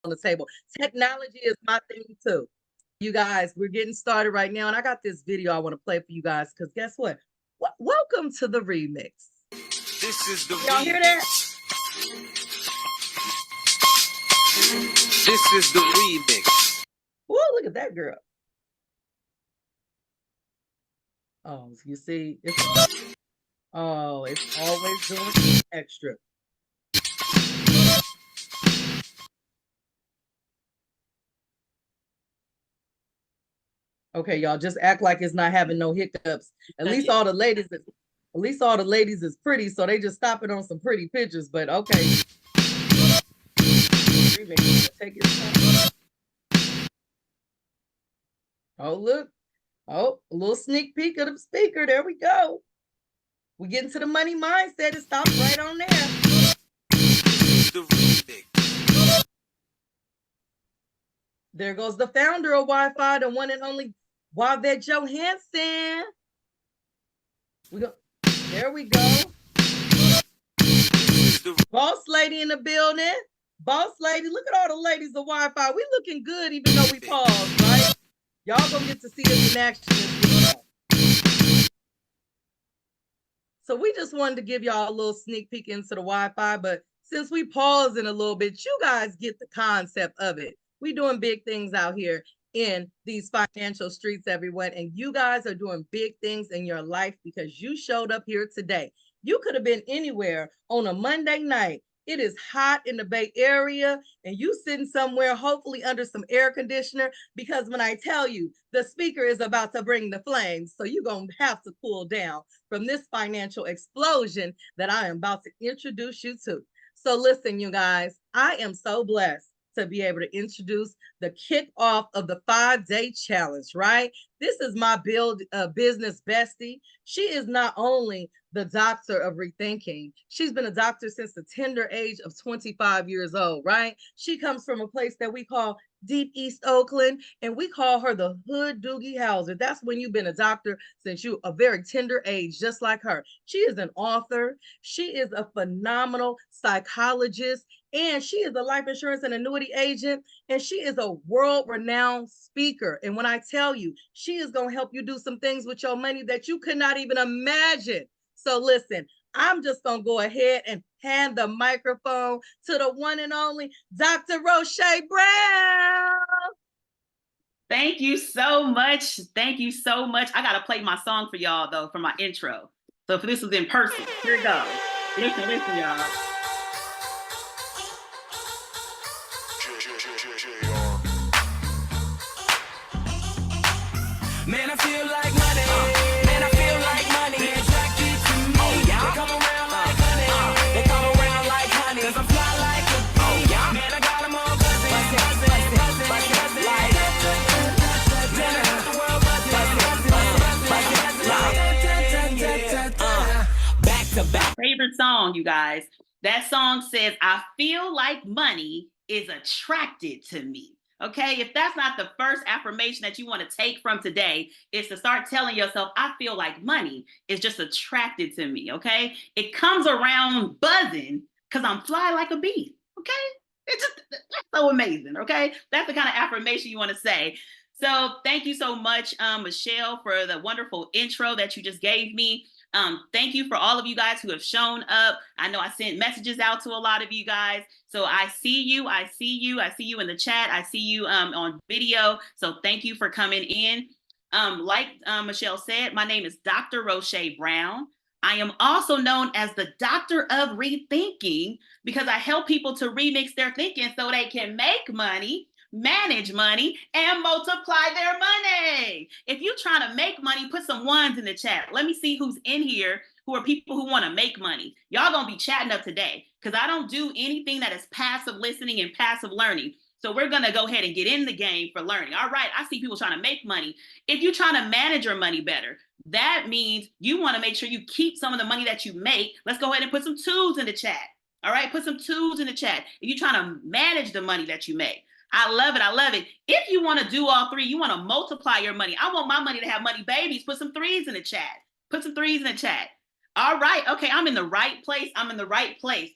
on the table. Technology is my thing too. You guys, we're getting started right now, and I got this video I want to play for you guys because guess what? Welcome to the remix. This is the Y'all hear that? This is the remix. Woo, look at that girl. Oh, you see, it's always doing extra. Okay, y'all, just act like it's not having no hiccups. At least all the ladies is pretty, so they just stop it on some pretty pictures. But okay. Take your time. Oh, look. Oh, a little sneak peek of the speaker. There we go. We get into the money mindset. It stops right on there. There goes the founder of Wi-Fi, the one and only Wavette Johansson. There we go. Boss lady in the building. Boss lady, look at all the ladies of Wi-Fi. We looking good even though we paused, right? Y'all gonna get to see us in action as well. So we just wanted to give y'all a little sneak peek into the Wi-Fi, but since we paused in a little bit, you guys get the concept of it. We doing big things out here in these financial streets, everyone, and you guys are doing big things in your life because you showed up here today. You could have been anywhere on a Monday night. It is hot in the Bay Area and you sitting somewhere, hopefully under some air conditioner, because when I tell you the speaker is about to bring the flames, so you're going to have to cool down from this financial explosion that I am about to introduce you to. So listen, you guys, I am so blessed to be able to introduce the kickoff of the 5-day challenge, right? This is my business bestie. She is not only the Doctor of Rethinking. She's been a doctor since the tender age of 25 years old, right? She comes from a place that we call Deep East Oakland, and we call her the Hood Doogie Howser. That's when you've been a doctor since you a very tender age, just like her. She is an author. She is a phenomenal psychologist, and she is a life insurance and annuity agent, and she is a world-renowned speaker. And when I tell you, she is going to help you do some things with your money that you could not even imagine. So listen, I'm just going to go ahead and hand the microphone to the one and only Dr. Rosché Brown. Thank you so much. Thank you so much. I got to play my song for y'all, though, for my intro. So if this was in person, here it goes. Listen, y'all. Man, I feel like money. Man, I feel like money. They attracted to me. Oh, yeah. They come around like honey. They come around like honey. Cause I fly like a bee. Oh, yeah. Man, I got them all buzzing. Buzzing. Like man, I got the world buzzing. Back to back. Favorite song, you guys. That song says, I feel like money is attracted to me. Okay, if that's not the first affirmation that you want to take from today, is to start telling yourself, I feel like money is just attracted to me, okay? It comes around buzzing because I'm fly like a bee, okay? That's so amazing, okay? That's the kind of affirmation you want to say. So thank you so much, Michelle, for the wonderful intro that you just gave me. Thank you for all of you guys who have shown up. I know I sent messages out to a lot of you guys. So I see you in the chat. I see you on video. So thank you for coming in. Like Michelle said, my name is Dr. Rosché Brown. I am also known as the Doctor of Rethinking because I help people to remix their thinking so they can make money, manage money, and multiply their money. If you're trying to make money, put some ones in the chat. Let me see who's in here who are people who want to make money. Y'all gonna be chatting up today because I don't do anything that is passive listening and passive learning. So we're gonna go ahead and get in the game for learning. All right, I see people trying to make money. If you're trying to manage your money better, that means you want to make sure you keep some of the money that you make. Let's go ahead and put some twos in the chat. All right, put some twos in the chat. If you're trying to manage the money that you make. I love it. I love it. If you want to do all three, you want to multiply your money. I want my money to have money babies. Put some threes in the chat. Put some threes in the chat. All right. Okay. I'm in the right place. I'm in the right place.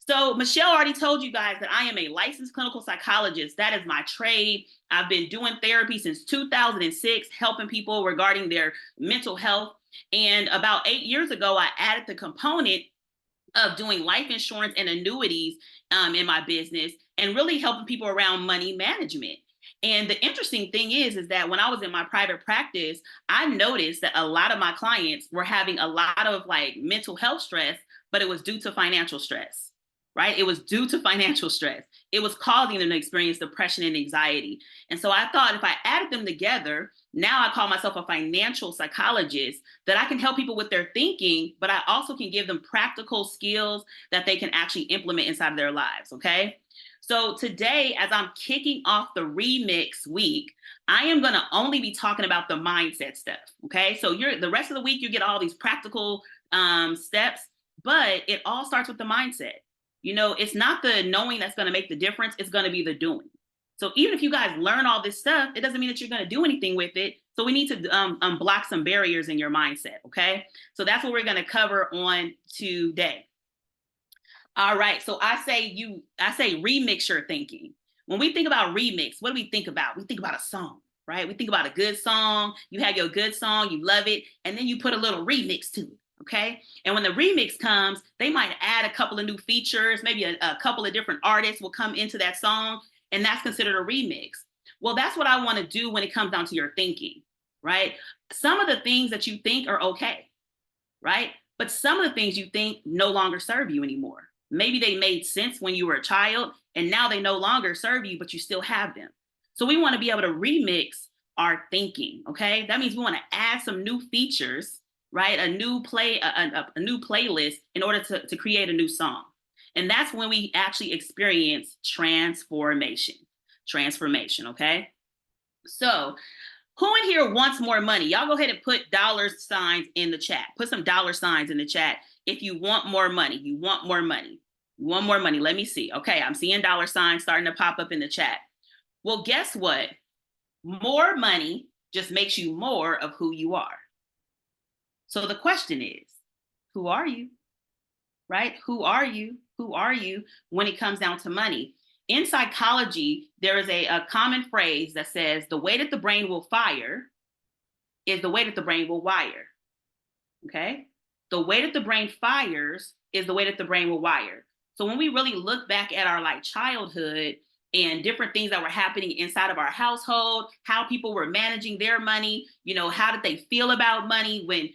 So Michelle already told you guys that I am a licensed clinical psychologist. That is my trade. I've been doing therapy since 2006, helping people regarding their mental health. And about 8 years ago, I added the component of doing life insurance and annuities in my business and really helping people around money management. And the interesting thing is that when I was in my private practice, I noticed that a lot of my clients were having a lot of like mental health stress, but it was due to financial stress, right? It was due to financial stress. It was causing them to experience depression and anxiety. And so I thought if I added them together, now I call myself a financial psychologist, that I can help people with their thinking, but I also can give them practical skills that they can actually implement inside of their lives, okay? So today, as I'm kicking off the Remix week, I am going to only be talking about the mindset stuff, okay? So the rest of the week, you get all these practical steps, but it all starts with the mindset. You know, it's not the knowing that's going to make the difference. It's going to be the doing. So even if you guys learn all this stuff, it doesn't mean that you're going to do anything with it. So we need to block some barriers in your mindset, okay? So that's what we're going to cover on today. All right, so I say remix your thinking. When we think about remix, what do we think about? We think about a song, right? We think about a good song. You have your good song, you love it, and then you put a little remix to it, okay? And when the remix comes, they might add a couple of new features, maybe a couple of different artists will come into that song, and that's considered a remix. Well, that's what I want to do when it comes down to your thinking, right? Some of the things that you think are okay, right? But some of the things you think no longer serve you anymore. Maybe they made sense when you were a child and now they no longer serve you, but you still have them. So we want to be able to remix our thinking, okay? That means we want to add some new features, right? A new playlist in order to create a new song. And that's when we actually experience transformation, okay? So who in here wants more money? Y'all go ahead and put dollar signs in the chat. Put some dollar signs in the chat. If you want more money, you want more money. You want more money. Let me see. Okay, I'm seeing dollar signs starting to pop up in the chat. Well, guess what? More money just makes you more of who you are. So the question is, who are you? Right? Who are you? Who are you when it comes down to money? In psychology, there is a common phrase that says the way that the brain will fire is the way that the brain will wire. Okay? The way that the brain fires is the way that the brain will wire. So when we really look back at our like childhood and different things that were happening inside of our household, how people were managing their money, you know, how did they feel about money when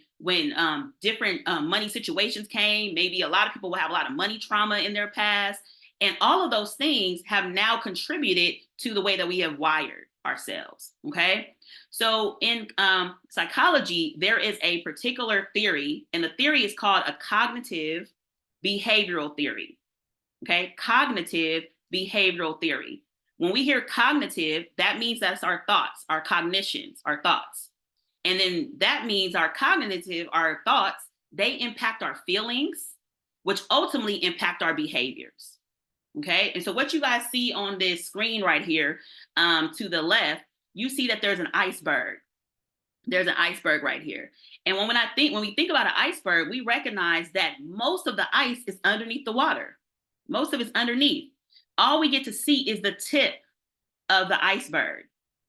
different money situations came? Maybe a lot of people will have a lot of money trauma in their past. And all of those things have now contributed to the way that we have wired ourselves, okay? So in psychology, there is a particular theory, and the theory is called a cognitive behavioral theory, okay? Cognitive behavioral theory. When we hear cognitive, that means that's our thoughts, our cognitions, our thoughts. And then that means our cognitive, our thoughts, they impact our feelings, which ultimately impact our behaviors. Okay, and so what you guys see on this screen right here to the left, you see that there's an iceberg. There's an iceberg right here. And when we think about an iceberg, we recognize that most of the ice is underneath the water. Most of it's underneath. All we get to see is the tip of the iceberg.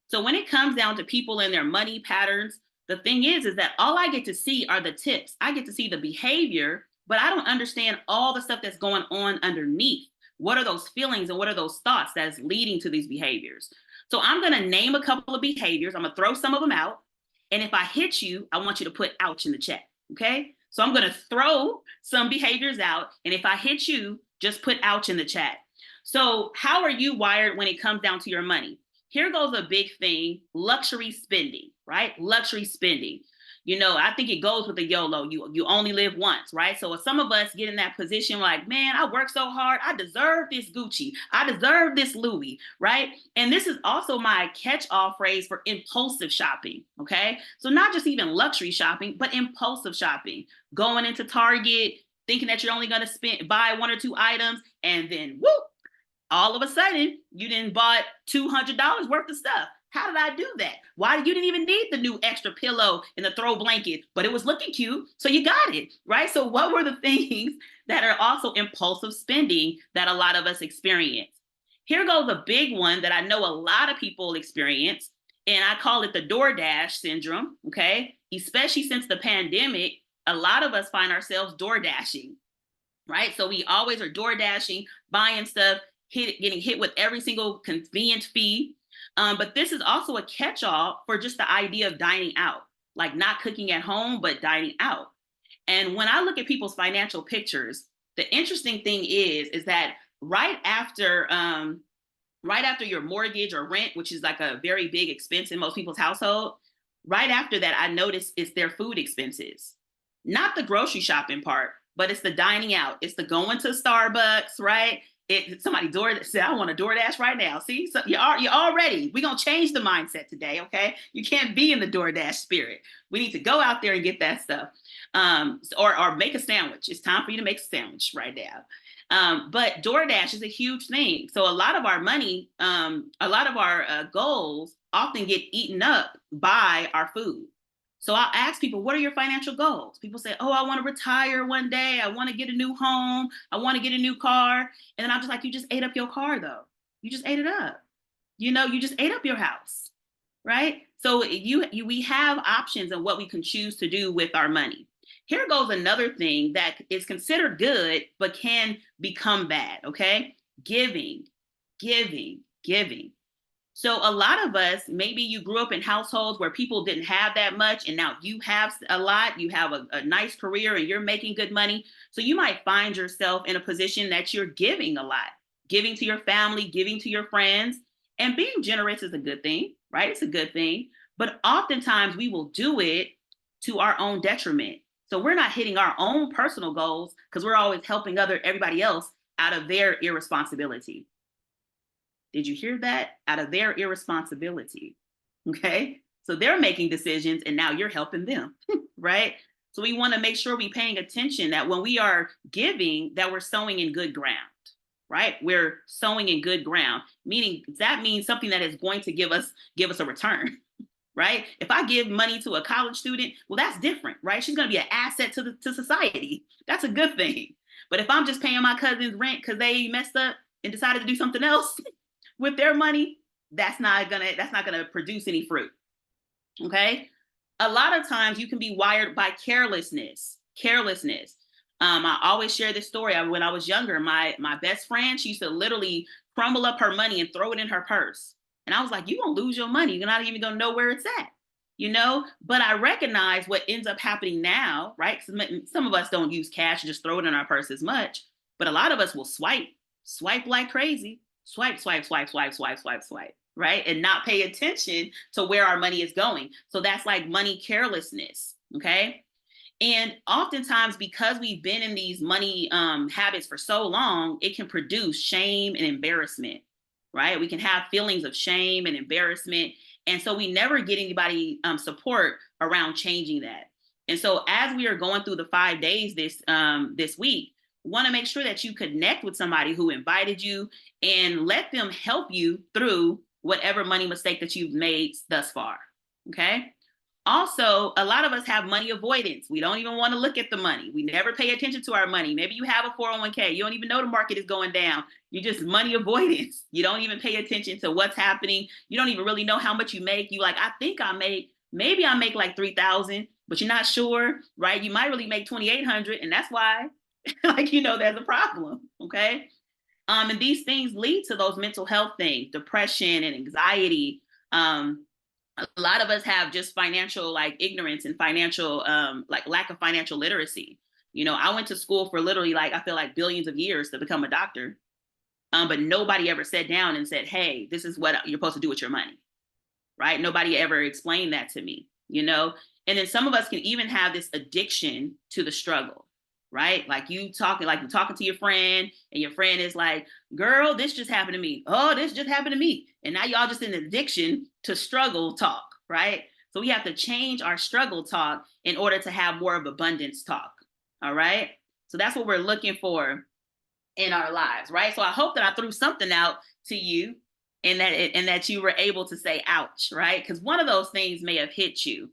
So when it comes down to people and their money patterns, the thing is that all I get to see are the tips. I get to see the behavior, but I don't understand all the stuff that's going on underneath. What are those feelings and what are those thoughts that's leading to these behaviors? So I'm going to name a couple of behaviors. I'm going to throw some of them out. And if I hit you, I want you to put ouch in the chat. Okay. So I'm going to throw some behaviors out. And if I hit you, just put ouch in the chat. So how are you wired when it comes down to your money? Here goes a big thing, luxury spending, right? Luxury spending. You know, I think it goes with the YOLO. You only live once, right? So if some of us get in that position like, man, I work so hard. I deserve this Gucci. I deserve this Louis, right? And this is also my catch-all phrase for impulsive shopping, okay? So not just even luxury shopping, but impulsive shopping. Going into Target, thinking that you're only going to buy 1 or 2 items, and then whoop, all of a sudden, you didn't bought $200 worth of stuff. How did I do that? Why? You didn't even need the new extra pillow and the throw blanket, but it was looking cute, so you got it, right? So what were the things that are also impulsive spending that a lot of us experience. Here goes a big one that I know a lot of people experience, and I call it the DoorDash syndrome, okay? Especially since the pandemic, a lot of us find ourselves door dashing, right? So we always are door dashing, buying stuff, getting hit with every single convenient fee. But this is also a catch-all for just the idea of dining out, like not cooking at home, but dining out. And when I look at people's financial pictures, the interesting thing is that right after your mortgage or rent, which is like a very big expense in most people's household, right after that, I notice it's their food expenses. Not the grocery shopping part, but it's the dining out. It's the going to Starbucks, right? Somebody said, I want a DoorDash right now. See, so you're already, we're going to change the mindset today, okay? You can't be in the DoorDash spirit. We need to go out there and get that stuff. Or make a sandwich. It's time for you to make a sandwich right now. But DoorDash is a huge thing. So a lot of our money, a lot of our goals often get eaten up by our food. So I'll ask people, what are your financial goals? People say, oh, I want to retire one day. I want to get a new home. I want to get a new car. And then I'm just like, you just ate up your car though. You just ate it up. You just ate up your house, right? So we have options on what we can choose to do with our money. Here goes another thing that is considered good, but can become bad, okay? Giving. So a lot of us, maybe you grew up in households where people didn't have that much, and now you have a lot, you have a nice career and you're making good money. So you might find yourself in a position that you're giving a lot, giving to your family, giving to your friends, and being generous is a good thing, right? It's a good thing. But oftentimes we will do it to our own detriment. So we're not hitting our own personal goals because we're always helping everybody else out of their irresponsibility. Did you hear that? Out of their irresponsibility. Okay. So they're making decisions and now you're helping them, right? So we want to make sure we're paying attention that when we are giving, that we're sowing in good ground, right? We're sowing in good ground, meaning that means something that is going to give us a return, right? If I give money to a college student, well, that's different, right? She's going to be an asset to society. That's a good thing. But if I'm just paying my cousin's rent because they messed up and decided to do something else with their money, that's not gonna produce any fruit. Okay. A lot of times you can be wired by carelessness. I always share this story. When I was younger, my best friend, she used to literally crumble up her money and throw it in her purse. And I was like, you're gonna lose your money. You're not even gonna know where it's at, But I recognize what ends up happening now, right? Some of us don't use cash, just throw it in our purse as much, but a lot of us will swipe like crazy. Swipe, right? And not pay attention to where our money is going. So that's like money carelessness, okay? And oftentimes, because we've been in these money habits for so long, it can produce shame and embarrassment, right? We can have feelings of shame and embarrassment. And so we never get anybody support around changing that. And so as we are going through the 5 days this week, want to make sure that you connect with somebody who invited you and let them help you through whatever money mistake that you've made thus far. Okay. Also, a lot of us have money avoidance. We don't even want to look at the money. We never pay attention to our money. Maybe you have a 401k. You don't even know the market is going down. You just money avoidance. You don't even pay attention to what's happening. You don't even really know how much you make. You like, I think maybe I make like 3,000, but you're not sure, right? You might really make 2,800. And that's why there's a problem, okay? And these things lead to those mental health things, depression and anxiety. A lot of us have just financial ignorance and financial lack of financial literacy. I went to school for literally I feel like billions of years to become a doctor, but nobody ever sat down and said, hey, this is what you're supposed to do with your money, right? Nobody ever explained that to me, And then some of us can even have this addiction to the struggle. Right? Like you're talking to your friend and your friend is like, girl, this just happened to me. Oh, this just happened to me. And now y'all just in addiction to struggle talk, right? So we have to change our struggle talk in order to have more of abundance talk. All right. So that's what we're looking for in our lives, right? So I hope that I threw something out to you and that you were able to say, ouch, right? Because one of those things may have hit you.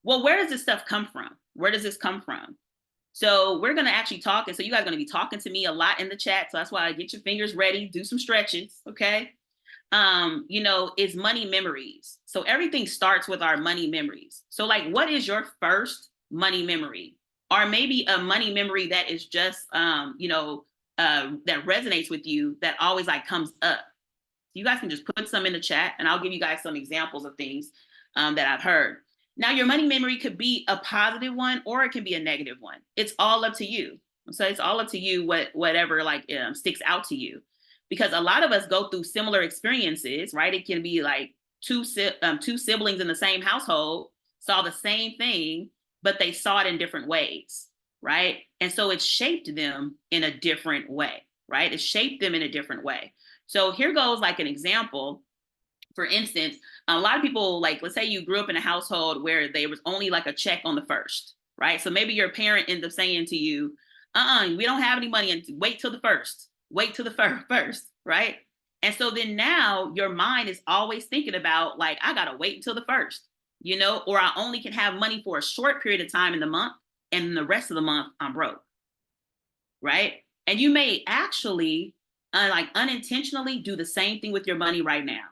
Well, where does this stuff come from? Where does this come from? So we're going to actually talk. And so you guys are going to be talking to me a lot in the chat. So that's why I get your fingers ready, do some stretches. Okay. Is money memories. So everything starts with our money memories. So like, what is your first money memory? Or maybe a money memory that is just, that resonates with you, that always like comes up. You guys can just put some in the chat and I'll give you guys some examples of things that I've heard. Now, your money memory could be a positive one or it can be a negative one. It's all up to you. So it's all up to you, whatever sticks out to you. Because a lot of us go through similar experiences, right? It can be like two siblings in the same household saw the same thing, but they saw it in different ways, right? And so it shaped them in a different way, right? It shaped them in a different way. So here goes like an example. For instance, a lot of people, like, let's say you grew up in a household where there was only like a check on the first, right? So maybe your parent ended up saying to you, we don't have any money and wait till the first, first, right? And so then now your mind is always thinking about like, I got to wait until the first, or I only can have money for a short period of time in the month. And the rest of the month I'm broke, right? And you may actually unintentionally do the same thing with your money right now.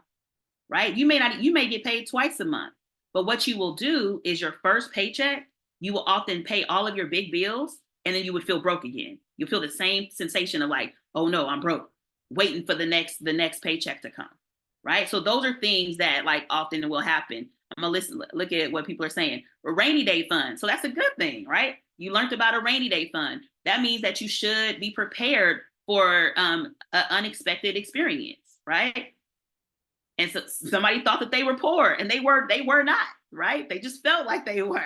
Right? You may get paid twice a month, but what you will do is your first paycheck, you will often pay all of your big bills and then you would feel broke again. You feel the same sensation of like, oh no, I'm broke, waiting for the next paycheck to come. Right? So those are things that like often will happen. I'm gonna look at what people are saying. A rainy day fund. So that's a good thing, right? You learned about a rainy day fund. That means that you should be prepared for an unexpected experience, right? And so somebody thought that they were poor and they were not, right? They just felt like they were,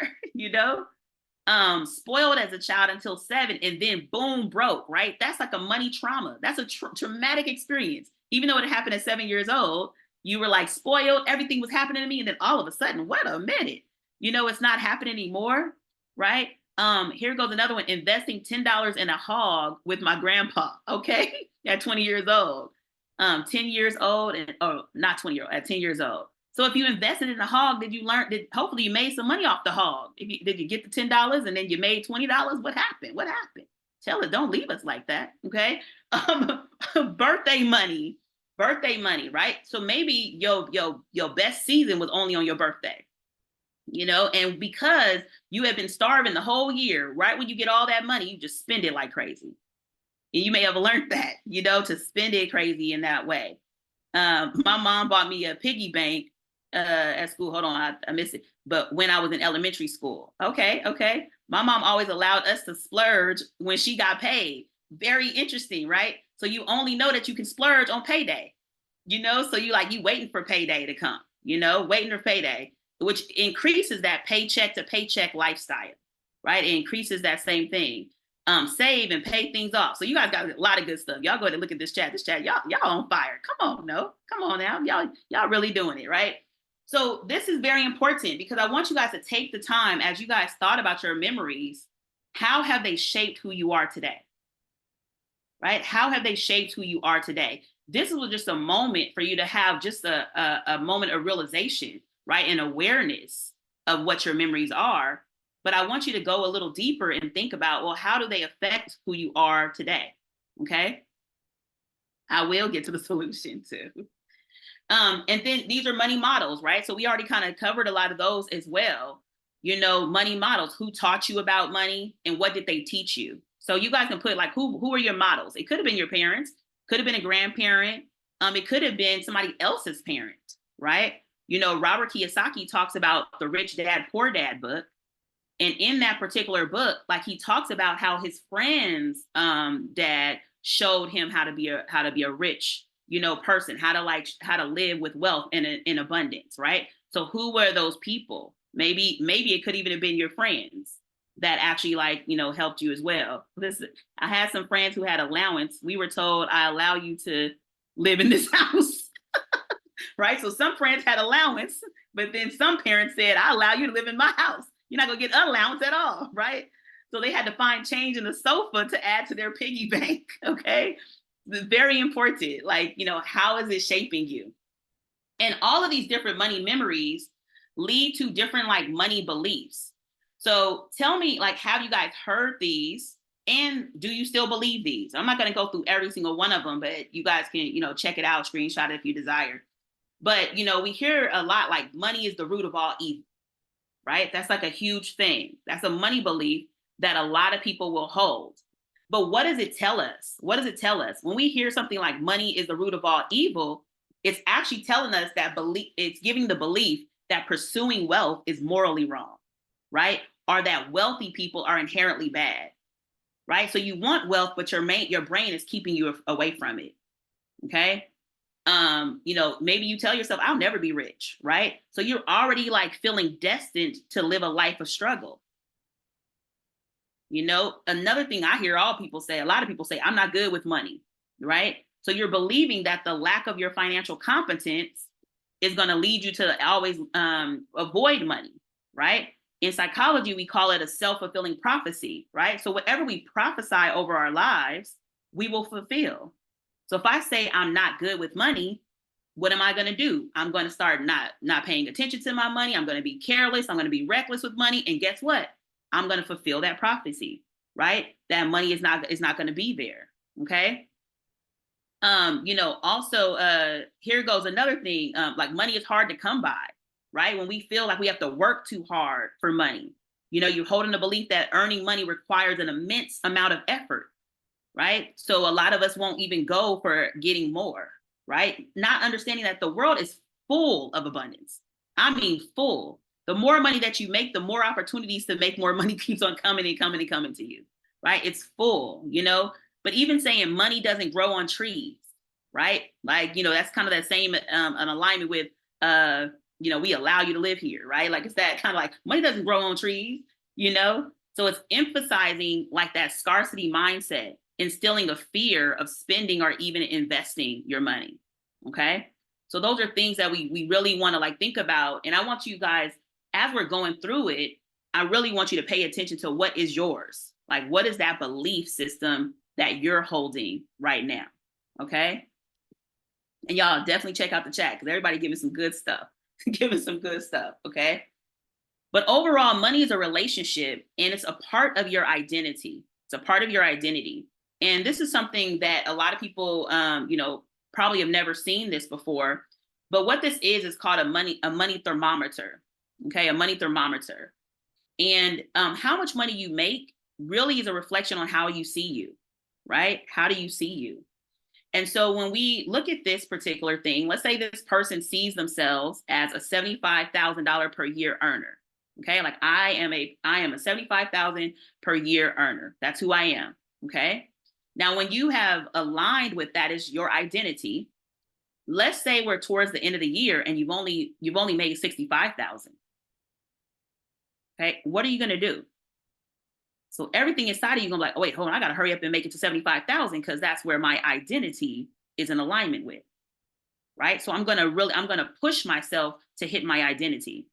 spoiled as a child until 7 and then boom, broke, right? That's like a money trauma. That's a traumatic experience. Even though it happened at 7 years old, you were like spoiled, everything was happening to me. And then all of a sudden, wait a minute, it's not happening anymore, right? Here goes another one, investing $10 in a hog with my grandpa, okay? At 20 years old. 10 years old not 20 year old, at 10 years old. So if you invested in a hog, hopefully you made some money off the hog. Did you get the $10 and then you made $20? What happened? Tell it, don't leave us like that. Okay. Birthday money, right? So maybe your best season was only on your birthday, and because you have been starving the whole year, right? When you get all that money, you just spend it like crazy. And you may have learned that, to spend it crazy in that way. My mom bought me a piggy bank at school. Hold on, I missed it. But when I was in elementary school. Okay. My mom always allowed us to splurge when she got paid. Very interesting, right? So you only know that you can splurge on payday, so you waiting for payday to come, waiting for payday, which increases that paycheck to paycheck lifestyle, right? It increases that same thing. Save and pay things off. So you guys got a lot of good stuff. Y'all go ahead and look at this chat. Y'all on fire. Come on now. Y'all really doing it, right? So this is very important because I want you guys to take the time as you guys thought about your memories. How have they shaped who you are today? Right? How have they shaped who you are today? This was just a moment for you to have just a moment of realization, right? And awareness of what your memories are. But I want you to go a little deeper and think about, well, how do they affect who you are today? Okay. I will get to the solution too. And then these are money models, right? So we already kind of covered a lot of those as well. Money models, who taught you about money and what did they teach you? So you guys can put like, who are your models? It could have been your parents, could have been a grandparent. It could have been somebody else's parent, right? Robert Kiyosaki talks about the Rich Dad, Poor Dad book. And in that particular book, like he talks about how his friend's dad showed him how to be a rich, person, how to live with wealth in abundance, right? So who were those people? Maybe it could even have been your friends that actually helped you as well. Listen, I had some friends who had allowance. We were told, I allow you to live in this house, right? So some friends had allowance, but then some parents said, I allow you to live in my house. You're not gonna get allowance at all, right? So they had to find change in the sofa to add to their piggy bank, okay? It's very important, how is it shaping you? And all of these different money memories lead to different money beliefs. So tell me, like, have you guys heard these? And do you still believe these? I'm not going to go through every single one of them, but you guys can, check it out, screenshot it if you desire. But, we hear a lot like money is the root of all evil, right? That's like a huge thing. That's a money belief that a lot of people will hold. But what does it tell us? What does it tell us? When we hear something like money is the root of all evil, it's actually telling us that it's giving the belief that pursuing wealth is morally wrong, right? Or that wealthy people are inherently bad, right? So you want wealth, but your brain is keeping you away from it, okay? Maybe you tell yourself, I'll never be rich, right? So you're already like feeling destined to live a life of struggle. Another thing I hear a lot of people say, I'm not good with money, right? So you're believing that the lack of your financial competence is going to lead you to always avoid money, right? In psychology, we call it a self-fulfilling prophecy, right? So whatever we prophesy over our lives, we will fulfill. So if I say I'm not good with money, what am I going to do? I'm going to start not paying attention to my money. I'm going to be careless. I'm going to be reckless with money. And guess what? I'm going to fulfill that prophecy, right? That money is not going to be there. Okay. Also, here goes another thing. Like money is hard to come by, right? When we feel like we have to work too hard for money, you're holding the belief that earning money requires an immense amount of effort, right? So a lot of us won't even go for getting more, right? Not understanding that the world is full of abundance. I mean, full. The more money that you make, the more opportunities to make more money keeps on coming and coming and coming to you, right? It's full, But even saying money doesn't grow on trees, right? Like, that's kind of that same an alignment with, we allow you to live here, right? Like it's that kind of like money doesn't grow on trees, So it's emphasizing like that scarcity mindset, instilling a fear of spending or even investing your money, okay? So those are things that we really want to like think about. And I want you guys, as we're going through it, I really want you to pay attention to what is yours. Like, what is that belief system that you're holding right now? Okay. And y'all definitely check out the chat because everybody giving some good stuff, giving some good stuff. Okay. But overall, money is a relationship and it's a part of your identity. It's a part of your identity. And this is something that a lot of people, probably have never seen this before. But what this is called a money thermometer. Okay, a money thermometer. And how much money you make really is a reflection on how you see you, right? How do you see you? And so when we look at this particular thing, let's say this person sees themselves as a $75,000 per year earner. Okay, like I am a $75,000 per year earner. That's who I am. Okay. Now, when you have aligned with that as your identity, let's say we're towards the end of the year and you've only made 65,000. Okay, what are you going to do? So everything inside of you going to be like, oh, wait, hold on, I got to hurry up and make it to 75,000 because that's where my identity is in alignment with, right? So I'm going to push myself to hit my identity.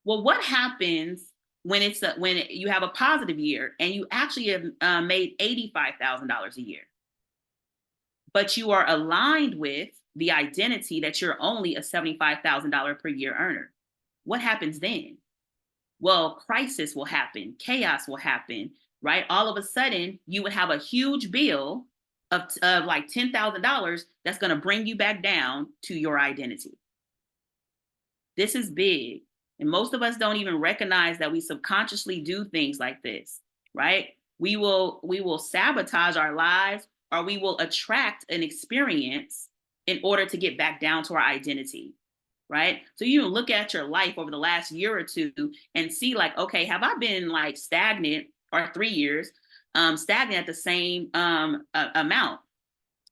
Well, what happens when you have a positive year and you actually have made $85,000 a year, but you are aligned with the identity that you're only a $75,000 per year earner? What happens then? Well, crisis will happen, chaos will happen, right? All of a sudden, you would have a huge bill of like $10,000 that's going to bring you back down to your identity. This is big. And most of us don't even recognize that we subconsciously do things like this, right? We will sabotage our lives, or we will attract an experience in order to get back down to our identity, right? So you look at your life over the last year or two and see like, okay, have I been like stagnant, or 3 years, stagnant at the same amount?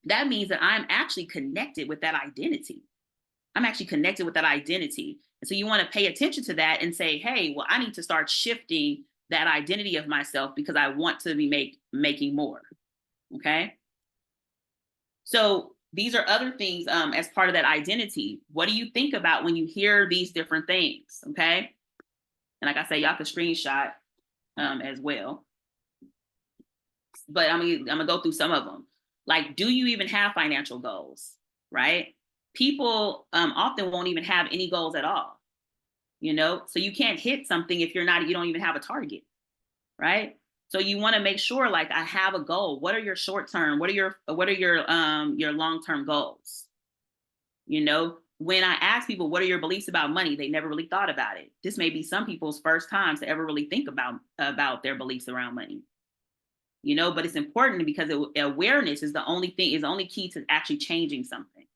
That means that I'm actually connected with that identity. I'm actually connected with that identity. And so you want to pay attention to that and say, hey, well, I need to start shifting that identity of myself because I want to be making more. Okay. So these are other things as part of that identity. What do you think about when you hear these different things? Okay. And like I say, y'all can screenshot as well. But I'm gonna go through some of them. Like, do you even have financial goals? Right? People often won't even have any goals at all. you know? So you can't hit something if you don't even have a target, right? So you want to make sure, like, I have a goal. What are your short term? What are your long-term goals? You know, when I ask people, what are your beliefs about money? They never really thought about it. This may be some people's first times to ever really think about their beliefs around money. You know, but it's important because awareness is the only key to actually changing something,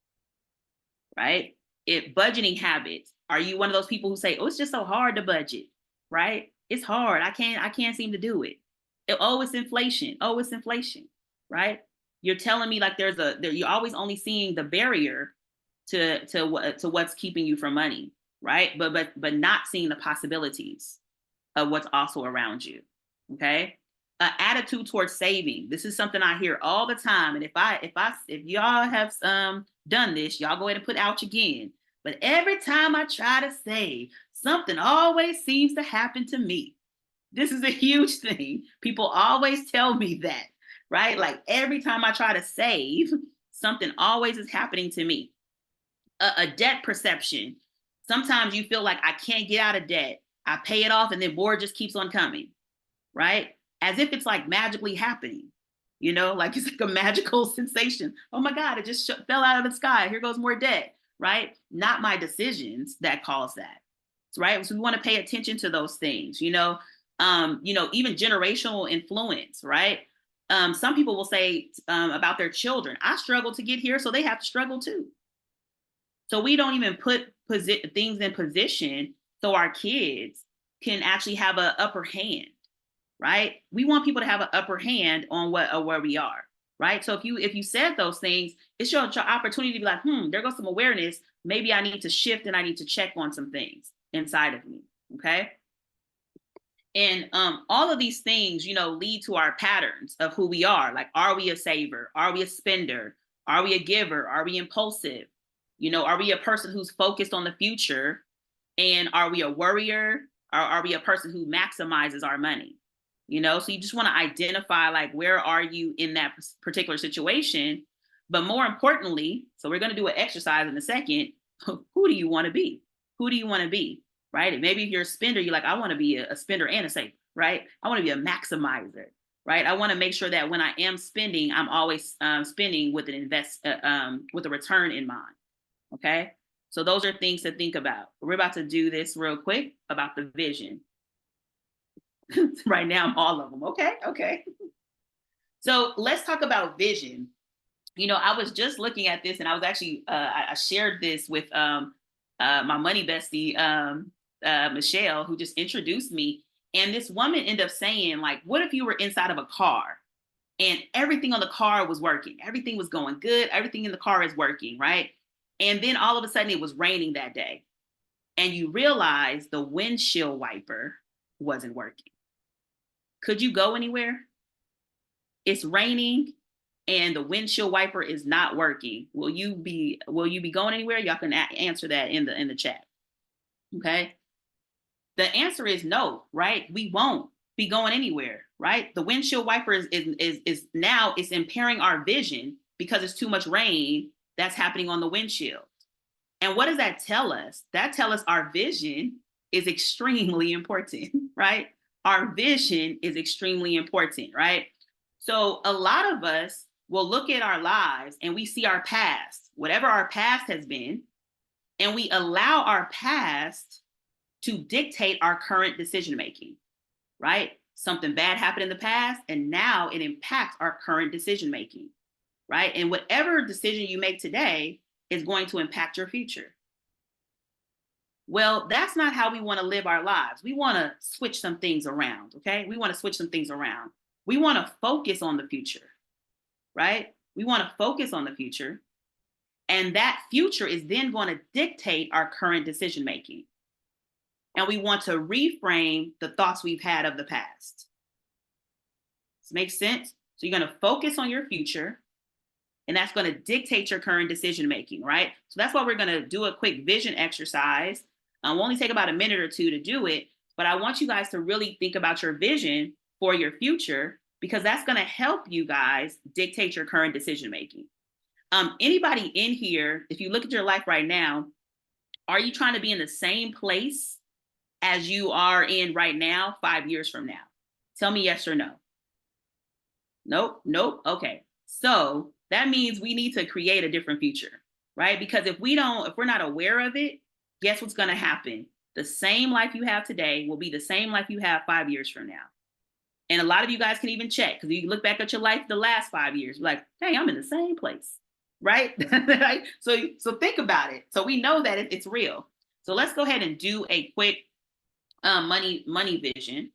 right? Budgeting habits. Are you one of those people who say, "Oh, it's just so hard to budget," right? It's hard. I can't seem to do it. Oh, it's inflation. Oh, it's inflation, right? You're telling me like you're always only seeing the barrier to what's keeping you from money, right? But not seeing the possibilities of what's also around you. Okay. Attitude towards saving. This is something I hear all the time. And if y'all have done this, y'all go ahead and put ouch again. But every time I try to save, something always seems to happen to me. This is a huge thing. People always tell me that, right? Like every time I try to save, something always is happening to me. A debt perception. Sometimes you feel like I can't get out of debt. I pay it off and then more just keeps on coming, right? As if it's like magically happening, you know, like it's like a magical sensation. Oh my God, it just fell out of the sky. Here goes more debt, right? Not my decisions that cause that, right? So we want to pay attention to those things, you know, even generational influence, right? Some people will say about their children, I struggle to get here, so they have to struggle too. So we don't even put things in position so our kids can actually have an upper hand, right? We want people to have an upper hand on where we are, right? So if you said those things, it's your opportunity to be like, there goes some awareness. Maybe I need to shift and I need to check on some things inside of me, okay? And all of these things, you know, lead to our patterns of who we are. Like, are we a saver? Are we a spender? Are we a giver? Are we impulsive? You know, are we a person who's focused on the future? And are we a worrier? Or are we a person who maximizes our money? You know, so you just want to identify, like, where are you in that particular situation? But more importantly, so we're going to do an exercise in a second. Who do you want to be? Who do you want to be? Right? And maybe if you're a spender, you're like, I want to be a spender and a saver, right? I want to be a maximizer, right? I want to make sure that when I am spending, I'm always spending with with a return in mind. Okay. So those are things to think about. We're about to do this real quick about the vision. Right now, I'm all of them. Okay. So let's talk about vision. You know, I was just looking at this, and I was actually I shared this with my money bestie, Michelle, who just introduced me. And this woman ended up saying, like, what if you were inside of a car and everything on the car was working? Everything was going good. Everything in the car is working, right? And then all of a sudden it was raining that day. And you realize the windshield wiper wasn't working. Could you go anywhere? It's raining and the windshield wiper is not working. Will you be going anywhere? Y'all can answer that in the chat. Okay. The answer is no, right? We won't be going anywhere, right? The windshield wiper is now it's impairing our vision because it's too much rain that's happening on the windshield. And what does that tell us? That tells us our vision is extremely important, right? Our vision is extremely important, right? So a lot of us will look at our lives and we see our past, whatever our past has been, and we allow our past to dictate our current decision-making, right? Something bad happened in the past, and now it impacts our current decision-making, right? And whatever decision you make today is going to impact your future. Well, that's not how we want to live our lives. We want to switch some things around, okay? We want to switch some things around. We want to focus on the future, right? We want to focus on the future. And that future is then going to dictate our current decision-making. And we want to reframe the thoughts we've had of the past. Does this make sense? So you're going to focus on your future, and that's going to dictate your current decision-making, right? So that's why we're going to do a quick vision exercise. We'll only take about a minute or two to do it, but I want you guys to really think about your vision for your future, because that's going to help you guys dictate your current decision-making. Anybody in here, if you look at your life right now, are you trying to be in the same place as you are in right now 5 years from now? Tell me yes or no. Nope, nope. Okay. So that means we need to create a different future, right? Because if we're not aware of it, guess what's going to happen? The same life you have today will be the same life you have 5 years from now. And a lot of you guys can even check, because you look back at your life the last 5 years, like, hey, I'm in the same place, right? Right? So think about it. So we know that it's real. So let's go ahead and do a quick money vision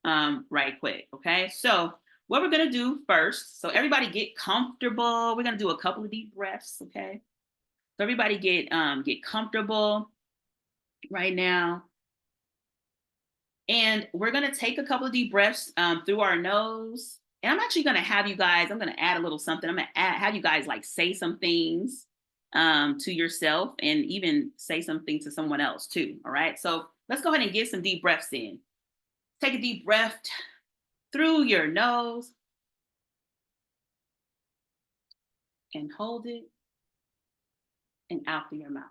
right quick. Okay. So what we're going to do first, so everybody get comfortable. We're going to do a couple of deep breaths. Okay. So everybody get comfortable right now. And we're going to take a couple of deep breaths through our nose. And I'm actually going to have you guys, I'm going to add a little something. I'm going to have you guys like say some things to yourself and even say something to someone else too. All right. So let's go ahead and get some deep breaths in. Take a deep breath through your nose and hold it, and out through your mouth.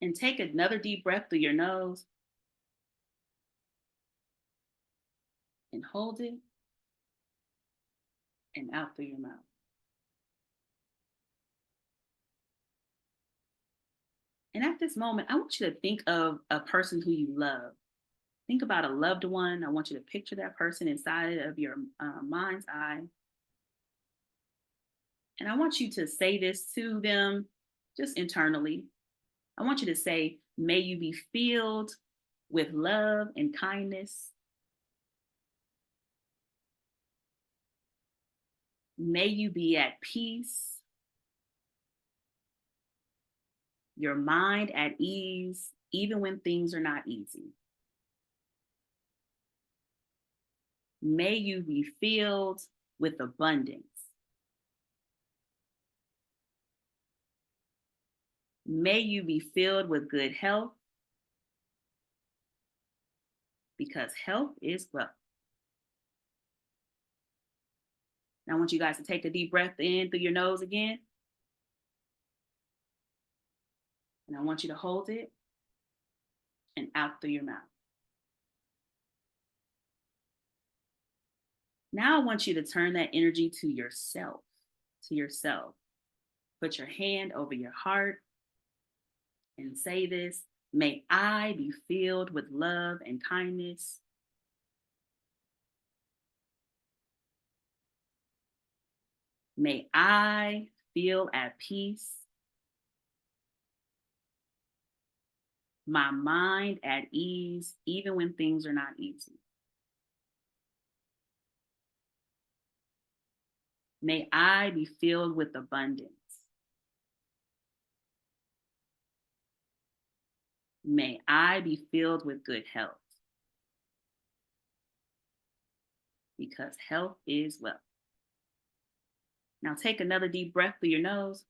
And take another deep breath through your nose and hold it, and out through your mouth. And at this moment, I want you to think of a person who you love. Think about a loved one. I want you to picture that person inside of your mind's eye. And I want you to say this to them just internally. I want you to say, may you be filled with love and kindness. May you be at peace. Your mind at ease, even when things are not easy. May you be filled with abundance. May you be filled with good health, because health is wealth. Now I want you guys to take a deep breath in through your nose again. And I want you to hold it and out through your mouth. Now I want you to turn that energy to yourself, Put your hand over your heart and say this: may I be filled with love and kindness. May I feel at peace. My mind at ease, even when things are not easy. May I be filled with abundance. May I be filled with good health, because health is wealth. Now take another deep breath through your nose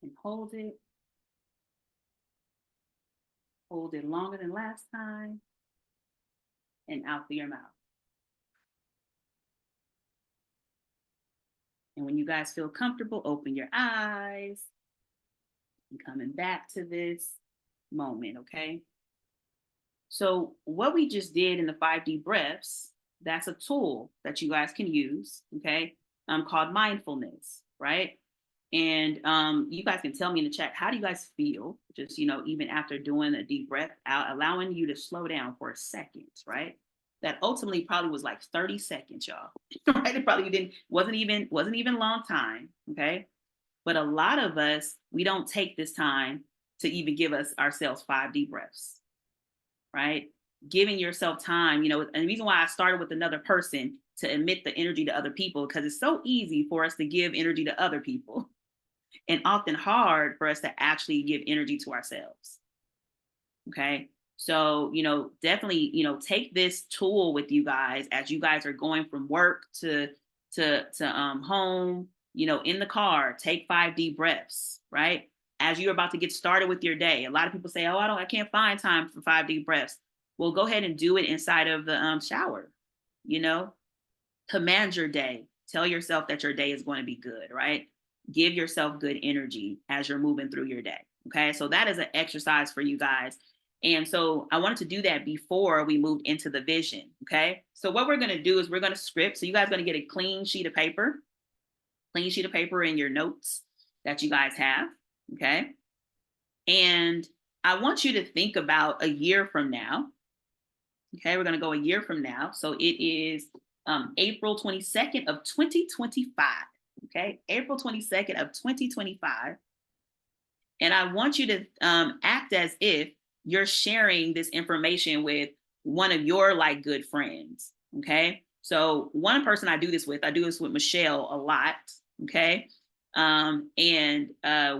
and hold it. Hold it longer than last time, and out through your mouth. And when you guys feel comfortable, open your eyes and coming back to this moment, okay? So what we just did in the 5 deep breaths, that's a tool that you guys can use, okay? Called mindfulness, right? And you guys can tell me in the chat, how do you guys feel? Just, even after doing a deep breath out, allowing you to slow down for a second, right? That ultimately probably was like 30 seconds, y'all, right? It probably wasn't even a long time, okay? But a lot of us, we don't take this time to even give ourselves 5 deep breaths, right? Giving yourself time, and the reason why I started with another person to emit the energy to other people, because it's so easy for us to give energy to other people and often hard for us to actually give energy to ourselves. Okay. So, definitely, take this tool with you guys as you guys are going from work to home, in the car. Take 5 deep breaths, right? As you're about to get started with your day. A lot of people say, oh, I can't find time for 5 deep breaths. Well, go ahead and do it inside of the shower, command your day. Tell yourself that your day is going to be good, right? Give yourself good energy as you're moving through your day. Okay. So that is an exercise for you guys. And so I wanted to do that before we moved into the vision. Okay. So what we're going to do is we're going to script. So you guys are going to get a clean sheet of paper in your notes that you guys have. Okay. And I want you to think about a year from now. Okay. We're going to go a year from now. So it is April 22nd of 2025. Okay. April 22nd of 2025. And I want you to act as if you're sharing this information with one of your like good friends. Okay. So one person I do this with Michelle a lot. Okay. And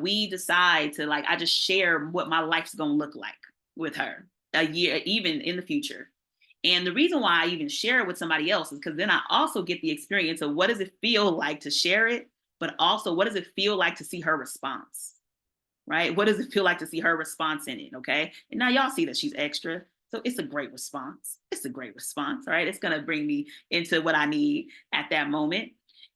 we decide to like, I just share what my life's going to look like with her a year, even in the future. And the reason why I even share it with somebody else is because then I also get the experience of what does it feel like to share it, but also what does it feel like to see her response, right? What does it feel like to see her response in it, okay? And now y'all see that she's extra, so it's a great response. It's a great response, right? It's gonna bring me into what I need at that moment.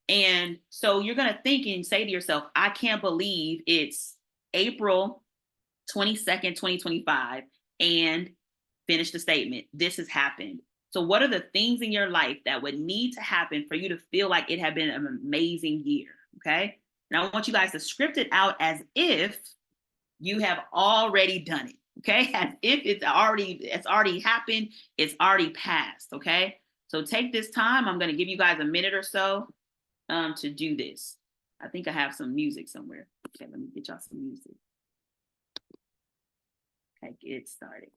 And so you're gonna think and say to yourself, I can't believe it's April 22nd, 2025, and finish the statement. This has happened. So what are the things in your life that would need to happen for you to feel like it had been an amazing year, okay? And I want you guys to script it out as if you have already done it, okay? As if it's already happened, it's already passed, okay? So take this time. I'm gonna give you guys a minute or so to do this. I think I have some music somewhere. Okay, let me get y'all some music. Okay, get started.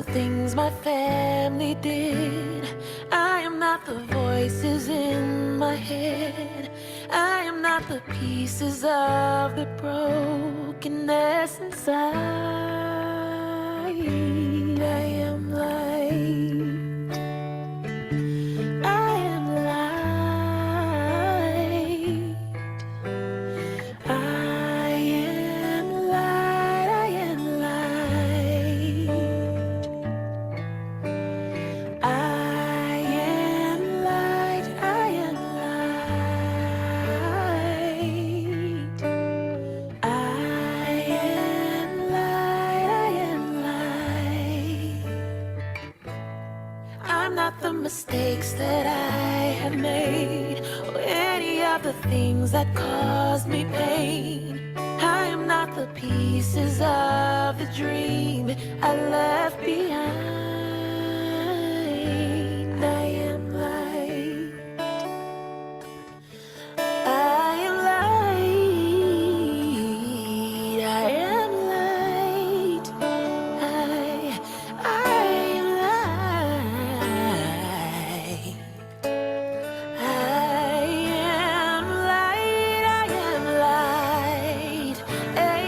Things my family did. I am not the voices in my head. I am not the pieces of the brokenness inside. I am light. I am light. I am light. I am light. I am light, I am light. I am light, I am light. I'm not the mistakes that I have made, or any of the things that caused me pain. I am not the pieces of the dream I left behind. I am light. I am light. I am light. I am light. I am light. I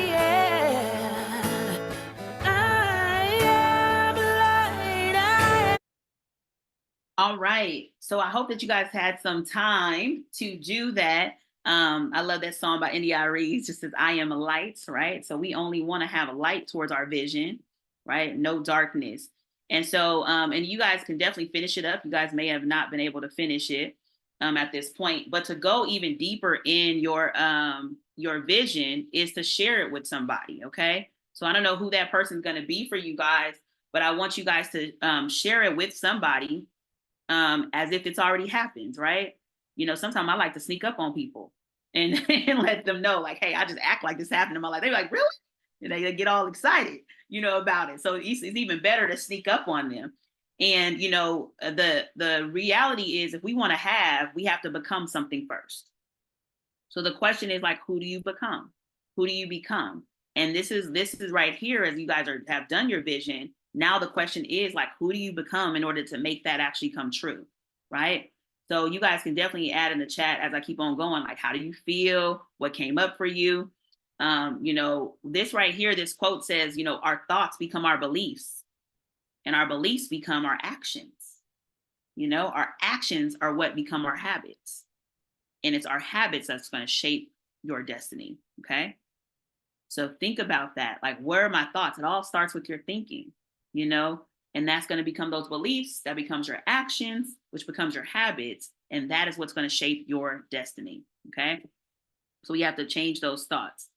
am light. All right. So I hope that you guys had some time to do that. I love that song by India Arie. It just says, I am a light, right? So we only want to have a light towards our vision, right? No darkness. And so, and you guys can definitely finish it up. You guys may have not been able to finish it at this point, but to go even deeper in your vision is to share it with somebody, okay? So I don't know who that person's going to be for you guys, but I want you guys to share it with somebody as if it's already happened, right? Sometimes I like to sneak up on people and, and let them know, like, hey, I just act like this happened in my life. They're like, really? And they get all excited, about it. So it's even better to sneak up on them. And, the reality is, if we want to have, we have to become something first. So the question is, like, who do you become? Who do you become? And this is right here, as you guys have done your vision. Now the question is, like, who do you become in order to make that actually come true, right? So you guys can definitely add in the chat as I keep on going, like, how do you feel? What came up for you? This right here, this quote says, our thoughts become our beliefs, and our beliefs become our actions. Our actions are what become our habits. And it's our habits that's going to shape your destiny. Okay. So think about that. Like, where are my thoughts? It all starts with your thinking, and that's going to become those beliefs. That becomes your actions, which becomes your habits. And that is what's going to shape your destiny. Okay. So we have to change those thoughts.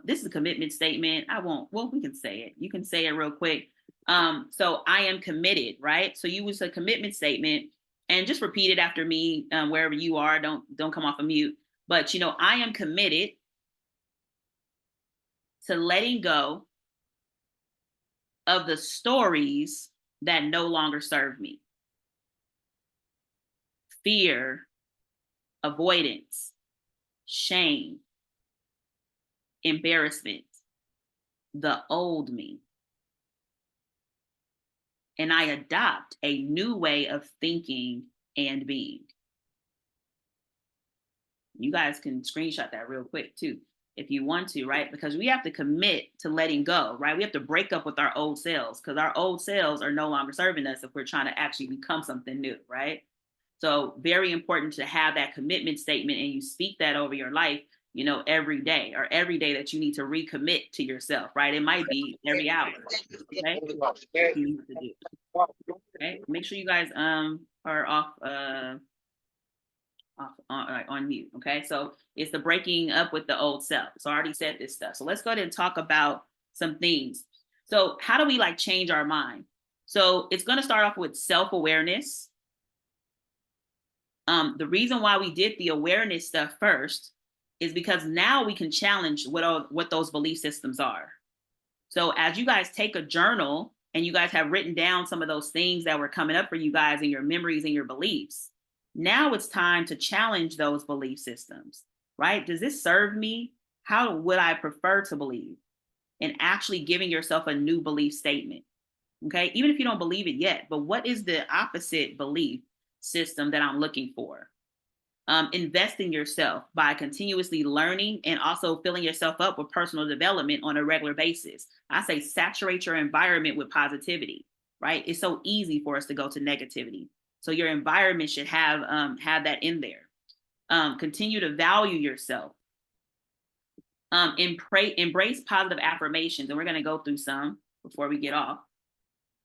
This is a commitment statement. We can say it. You can say it real quick. So I am committed, right? So you use a commitment statement and just repeat it after me, wherever you are. Don't come off of mute. But, I am committed to letting go of the stories that no longer serve me. Fear, avoidance, shame, embarrassment, the old me. And I adopt a new way of thinking and being. You guys can screenshot that real quick too, if you want to, right? Because we have to commit to letting go, right? We have to break up with our old selves, because our old selves are no longer serving us if we're trying to actually become something new, right? So very important to have that commitment statement, and you speak that over your life, every day that you need to recommit to yourself, right? It might be every hour, okay? You need to do. Okay, make sure you guys are off on mute. Okay, so it's the breaking up with the old self. So I already said this stuff. So let's go ahead and talk about some things. So how do we change our mind? So it's going to start off with self-awareness. The reason why we did the awareness stuff first is because now we can challenge what those belief systems are. So as you guys take a journal and you guys have written down some of those things that were coming up for you guys in your memories and your beliefs, now it's time to challenge those belief systems, right? Does this serve me? How would I prefer to believe? And actually giving yourself a new belief statement, okay? Even if you don't believe it yet, but what is the opposite belief system that I'm looking for? Invest in yourself by continuously learning and also filling yourself up with personal development on a regular basis. I say saturate your environment with positivity, right? It's so easy for us to go to negativity. So your environment should have that in there. Continue to value yourself. Embrace positive affirmations. And we're going to go through some before we get off.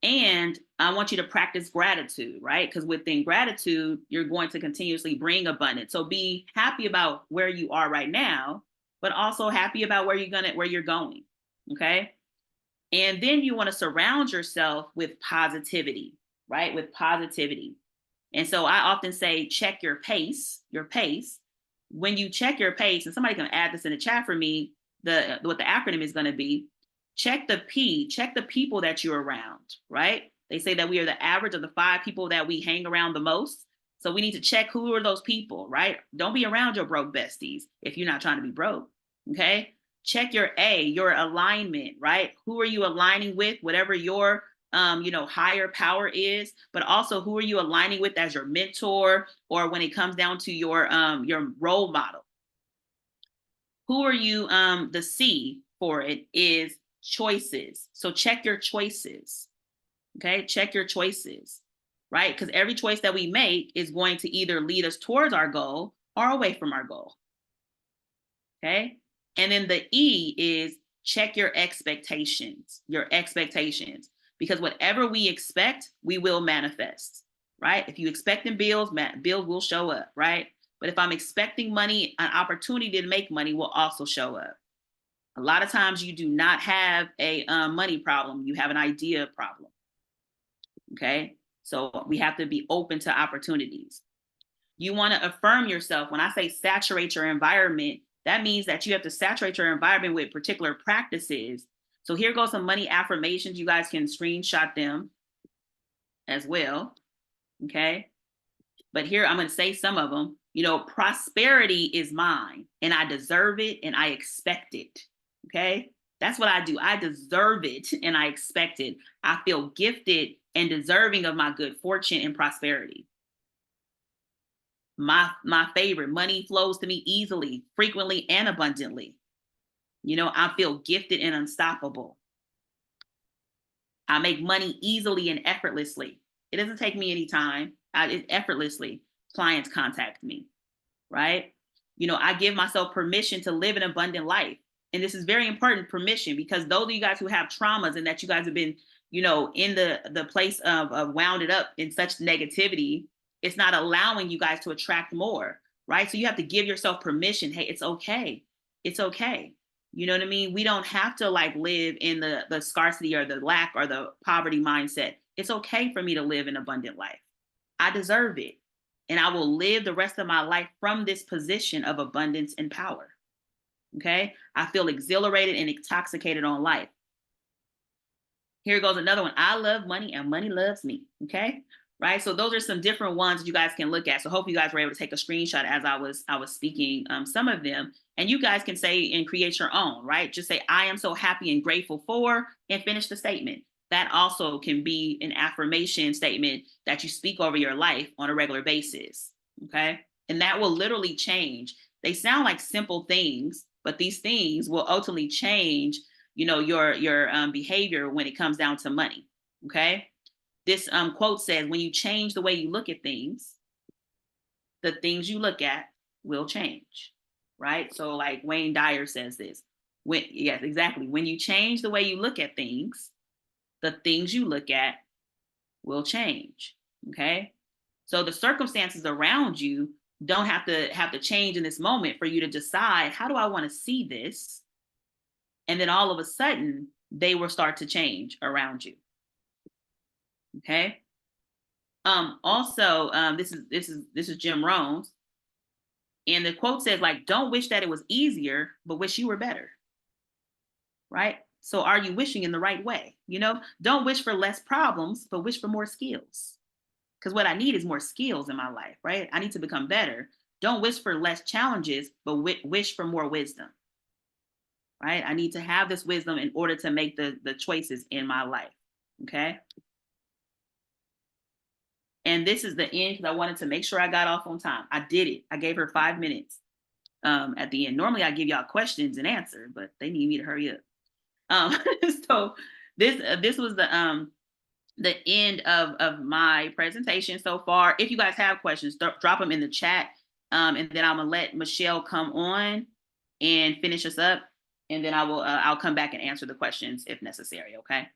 And I want you to practice gratitude, right? Because within gratitude, you're going to continuously bring abundance. So be happy about where you are right now, but also happy about where you're going. Okay. And then you want to surround yourself with positivity, right? With positivity. And so I often say, check your pace. When you check your pace, and somebody can add this in the chat for me, what the acronym is going to be. Check the people that you're around, right? They say that we are the average of the 5 people that we hang around the most. So we need to check who are those people, right? Don't be around your broke besties if you're not trying to be broke, okay? Check your alignment, right? Who are you aligning with, whatever your higher power is, but also who are you aligning with as your mentor, or when it comes down to your role model? Who are you, the C for it is choices. So check your choices. Okay, check your choices, right? Because every choice that we make is going to either lead us towards our goal or away from our goal. Okay, and then the E is check your expectations. Because whatever we expect, we will manifest, right? If you expecting bills, bills will show up, right? But if I'm expecting money, an opportunity to make money will also show up. A lot of times you do not have a money problem. You have an idea problem. Okay. So we have to be open to opportunities. You want to affirm yourself. When I say saturate your environment, that means that you have to saturate your environment with particular practices. So here goes some money affirmations. You guys can screenshot them as well. Okay. But here I'm going to say some of them. You know, prosperity is mine and I deserve it and I expect it. Okay. That's what I do. I deserve it and I expect it. I feel gifted and deserving of my good fortune and prosperity. My favorite, money flows to me easily, frequently, and abundantly. You know, I feel gifted and unstoppable. I make money easily and effortlessly. It doesn't take me any time. It effortlessly. Clients contact me, right? You know, I give myself permission to live an abundant life. And this is very important, permission, because those of you guys who have traumas and that you guys have been, you know, in the place of wound it up in such negativity, it's not allowing you guys to attract more, right? So you have to give yourself permission. Hey, it's okay. It's okay. You know what I mean? We don't have to like live in the scarcity or the lack or the poverty mindset. It's okay for me to live an abundant life. I deserve it. And I will live the rest of my life from this position of abundance and power. Okay. I feel exhilarated and intoxicated on life. Here goes another one. I love money and money loves me. Okay. Right. So those are some different ones that you guys can look at. So hope you guys were able to take a screenshot as I was speaking some of them. And you guys can say and create your own, right? Just say, I am so happy and grateful for, and finish the statement. That also can be an affirmation statement that you speak over your life on a regular basis. Okay. And that will literally change. They sound like simple things, but these things will ultimately change, you know, your behavior when it comes down to money. Okay. This quote says, when you change the way you look at things, the things you look at will change. Right. So like Wayne Dyer says this. Yes, exactly. When you change the way you look at things, the things you look at will change. Okay. So the circumstances around you don't have to change in this moment for you to decide, how do I want to see this? And then all of a sudden they will start to change around you. Okay. Also, this is Jim Rohn's. And the quote says, like, don't wish that it was easier, but wish you were better. Right? So are you wishing in the right way? You know, don't wish for less problems, but wish for more skills. Because what I need is more skills in my life, right? I need to become better. Don't wish for less challenges, but wish for more wisdom. Right? I need to have this wisdom in order to make the choices in my life. Okay. And this is the end because I wanted to make sure I got off on time. I did it. I gave her 5 minutes at the end. Normally I give y'all questions and answer, but they need me to hurry up. So this was the end of my presentation so far. If you guys have questions, drop them in the chat. And then I'm gonna let Michelle come on and finish us up. And then I'll come back and answer the questions if necessary. Okay.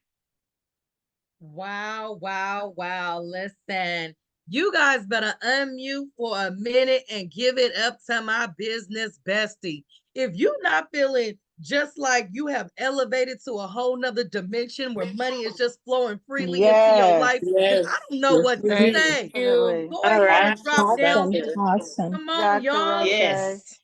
Wow, wow, wow. Listen, you guys better unmute for a minute and give it up to my business bestie. If you're not feeling just like you have elevated to a whole nother dimension where money is just flowing freely into your life, I don't know what to say. Go ahead and drop down. Awesome. Come on, y'all. Yes.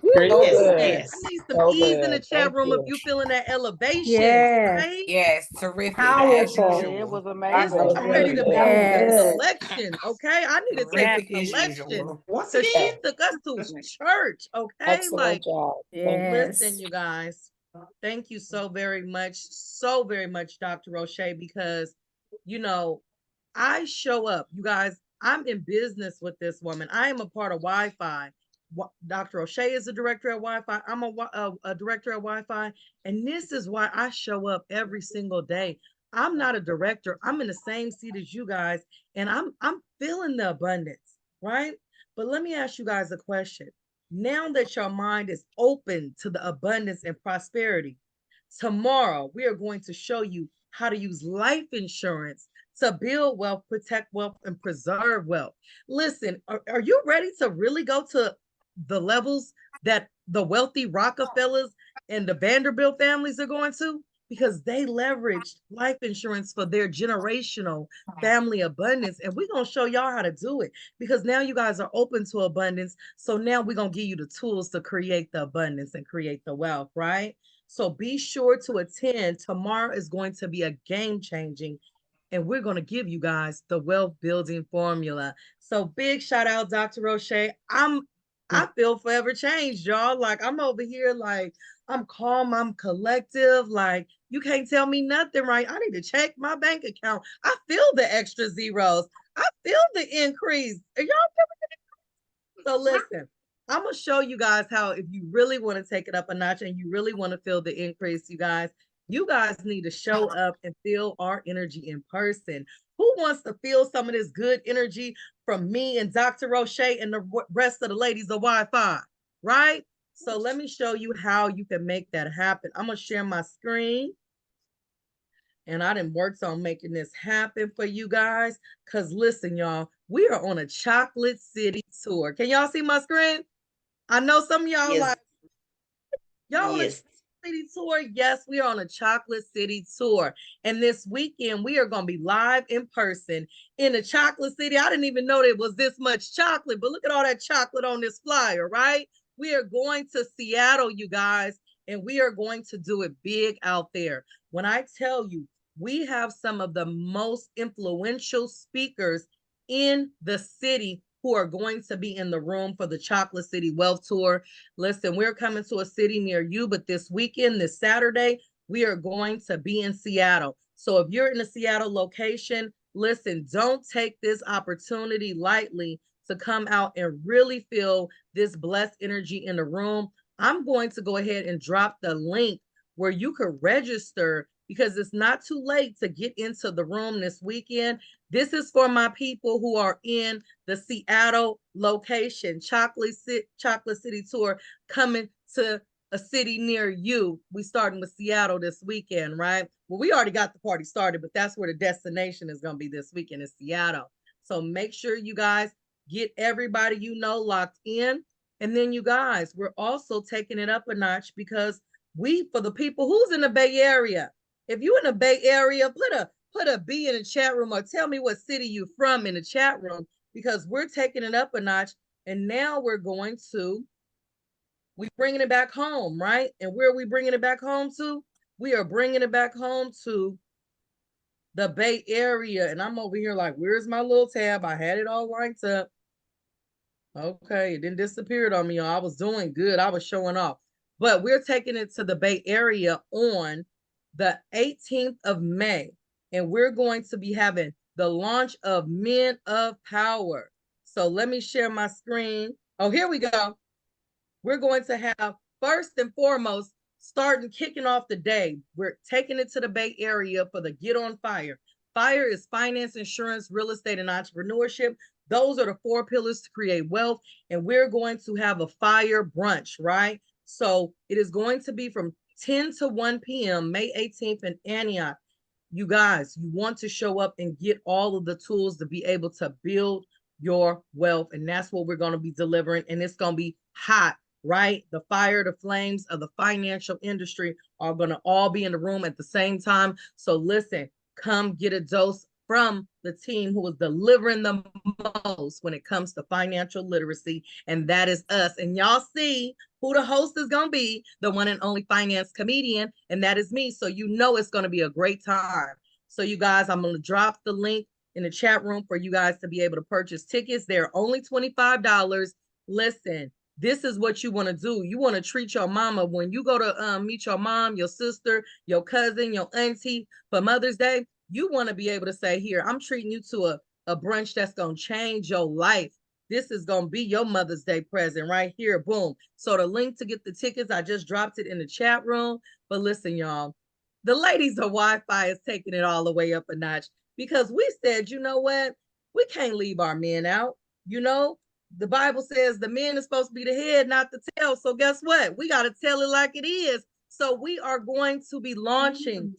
Yes. I need some ease in the chat room if you feeling that elevation. Yes. Right? Yes, terrific. Powerful. It was It's amazing. time ready to make Yes. a collection. Okay. I need to take a As collection. usual. So she took us to church. Okay. Like, Yes. listen, you guys. Thank you so very much, Dr. Rosché, because, you know, I show up. You guys, I'm in business with this woman. I am a part of Wi-Fi. Dr. Rosché is a director at Wi-Fi. I'm a director at Wi-Fi. And this is why I show up every single day. I'm not a director. I'm in the same seat as you guys. And I'm feeling the abundance, right? But let me ask you guys a question. Now that your mind is open to the abundance and prosperity, tomorrow we are going to show you how to use life insurance to build wealth, protect wealth, and preserve wealth. Listen, are you ready to really go to the levels that the wealthy Rockefellers and the Vanderbilt families are going to, because they leveraged life insurance for their generational family abundance. And we're going to show y'all how to do it, because now you guys are open to abundance. So now we're going to give you the tools to create the abundance and create the wealth, right? So be sure to attend. Tomorrow is going to be a game changing, and we're going to give you guys the wealth building formula. So big shout out, Dr. Rosché. I feel forever changed, y'all. Like, I'm over here, like, I'm calm, I'm collective. Like, you can't tell me nothing, right? I need to check my bank account. I feel the extra zeros. I feel the increase. Are y'all feeling it? So listen, I'm gonna show you guys how, if you really want to take it up a notch and you really want to feel the increase, you guys need to show up and feel our energy in person. Who wants to feel some of this good energy from me and Dr. Rosché and the rest of the ladies of Wi-Fi, right? So let me show you how you can make that happen. I'm gonna share my screen. And I done worked on making this happen for you guys. Cause listen, y'all, we are on a Chocolate City tour. Can y'all see my screen? I know some of y'all like, y'all on a City tour? Yes, we are on a Chocolate City tour. And this weekend, we are going to be live in person in the Chocolate City. I didn't even know there was this much chocolate, but look at all that chocolate on this flyer, right? We are going to Seattle, you guys, and we are going to do it big out there. When I tell you, we have some of the most influential speakers in the city who are going to be in the room for the Chocolate City Wealth Tour. Listen, we're coming to a city near you, but this weekend, this Saturday, we are going to be in Seattle. So if you're in a Seattle location, listen, don't take this opportunity lightly to come out and really feel this blessed energy in the room. I'm going to go ahead and drop the link where you could register, because it's not too late to get into the room this weekend. This is for my people who are in the Seattle location, Chocolate City Tour, coming to a city near you. We starting with Seattle this weekend, right? Well, we already got the party started, but that's where the destination is going to be this weekend, is Seattle. So make sure you guys get everybody you know locked in. And then you guys, we're also taking it up a notch, because for the people who's in the Bay Area, if you're in the Bay Area, put a B in the chat room, or tell me what city you're from in the chat room, because we're taking it up a notch. And now we're bringing it back home, right? And where are we bringing it back home to? We are bringing it back home to the Bay Area. And I'm over here like, where's my little tab? I had it all lined up. Okay, it didn't disappear on me, y'all. I was doing good. I was showing off. But we're taking it to the Bay Area on the 18th of May. And we're going to be having the launch of Men of Power. So let me share my screen. Oh, here we go. We're going to have, first and foremost, kicking off the day, we're taking it to the Bay Area for the Get on Fire. Fire is finance, insurance, real estate, and entrepreneurship. Those are the 4 pillars to create wealth. And we're going to have a fire brunch, right? So it is going to be from 10 to 1 p.m., May 18th in Antioch. You guys, you want to show up and get all of the tools to be able to build your wealth. And that's what we're going to be delivering. And it's going to be hot, right? The fire, the flames of the financial industry are going to all be in the room at the same time. So listen, come get a dose from the team who is delivering the most when it comes to financial literacy, and that is us. And y'all see who the host is going to be, the one and only finance comedian, and that is me. So you know it's going to be a great time. So you guys, I'm going to drop the link in the chat room for you guys to be able to purchase tickets. They're only $25. Listen, this is what you want to do. You want to treat your mama when you go to meet your mom, your sister, your cousin, your auntie for Mother's Day. You want to be able to say, here, I'm treating you to a brunch that's going to change your life. This is going to be your Mother's Day present right here. Boom. So the link to get the tickets, I just dropped it in the chat room. But listen, y'all, the ladies of Wi-Fi is taking it all the way up a notch, because we said, you know what? We can't leave our men out. You know, the Bible says the men is supposed to be the head, not the tail. So guess what? We got to tell it like it is. So we are going to be launching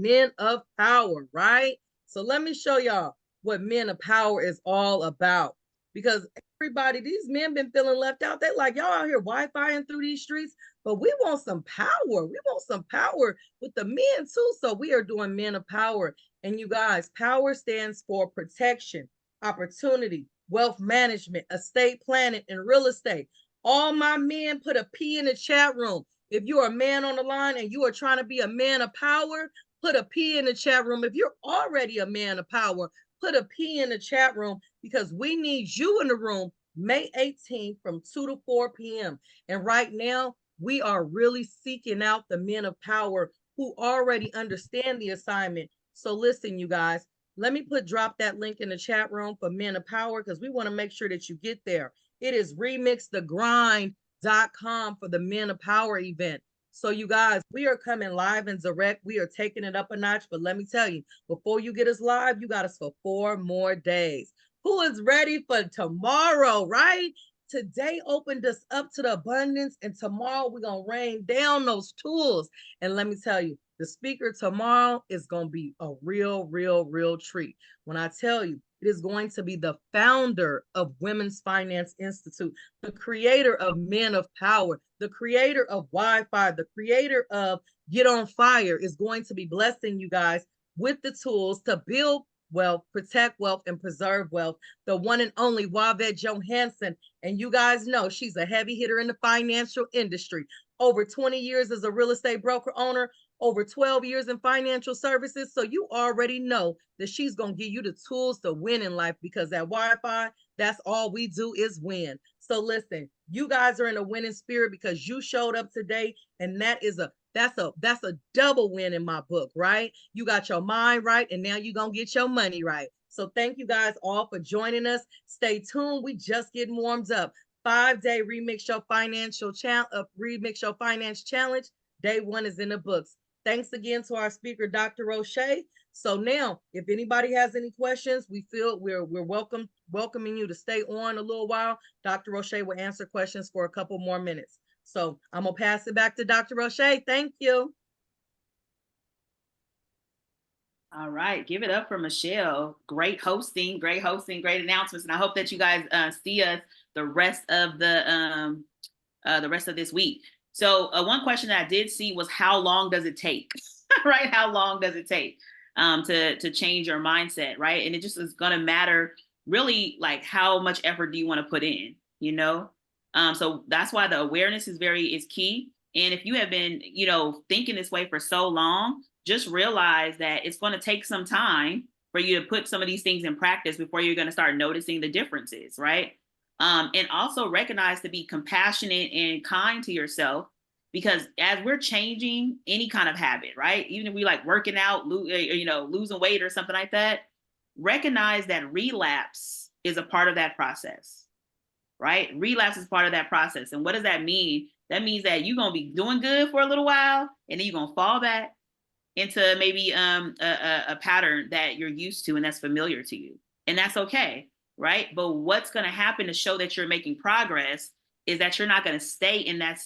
Men of Power, right? So let me show y'all what Men of Power is all about. because everybody, these men been feeling left out. They like, y'all out here Wi-Fiing through these streets, but we want some power. We want some power with the men too. So we are doing Men of Power. And you guys, power stands for protection, opportunity, wealth management, estate planning, and real estate. All my men, put a P in the chat room. If you're a man on the line and you are trying to be a man of power, put a P in the chat room. If you're already a man of power, put a P in the chat room, because we need you in the room May 18th from 2 to 4 p.m. And right now, we are really seeking out the men of power who already understand the assignment. So listen, you guys, let me drop that link in the chat room for Men of Power, because we want to make sure that you get there. It is remixthegrind.com for the Men of Power event. So you guys, we are coming live and direct. We are taking it up a notch. But let me tell you, before you get us live, you got us for 4 more days. Who is ready for tomorrow, right? Today opened us up to the abundance, and tomorrow we're going to rain down those tools. And let me tell you, the speaker tomorrow is going to be a real treat. When I tell you, it is going to be the founder of Women's Finance Institute, the creator of Men of Power, the creator of Wi-Fi, the creator of Get on Fire, is going to be blessing you guys with the tools to build wealth, protect wealth, and preserve wealth. The one and only Wavette Johansson. And you guys know she's a heavy hitter in the financial industry. Over 20 years as a real estate broker owner, over 12 years in financial services. So you already know that she's going to give you the tools to win in life, because at Wi-Fi, that's all we do is win. So listen, you guys are in a winning spirit because you showed up today, and that's a double win in my book, right? You got your mind right, and now you're going to get your money right. So thank you guys all for joining us. Stay tuned. We just getting warmed up. 5-day Remix Your Finance Challenge. Day 1 is in the books. Thanks again to our speaker, Dr. Rosché. So now, if anybody has any questions, we feel we're welcoming you to stay on a little while. Dr. Rosché will answer questions for a couple more minutes. So I'm going to pass it back to Dr. Rosché. Thank you. All right, give it up for Michelle. Great hosting, great announcements, and I hope that you guys see us the rest of this week. So one question that I did see was, how long does it take? Right? How long does it take to change your mindset? Right? And it just is going to matter really, like, how much effort do you want to put in? You know, so that's why the awareness is key. And if you have been, thinking this way for so long, just realize that it's going to take some time for you to put some of these things in practice before you're going to start noticing the differences, right? And also recognize to be compassionate and kind to yourself, because as we're changing any kind of habit, right? Even if we like working out, losing weight or something like that, recognize that relapse is a part of that process, right? Relapse is part of that process. And what does that mean? That means that you're going to be doing good for a little while, and then you're going to fall back into maybe a pattern that you're used to and that's familiar to you. And that's okay, right? But what's going to happen to show that you're making progress is that you're not going to stay in that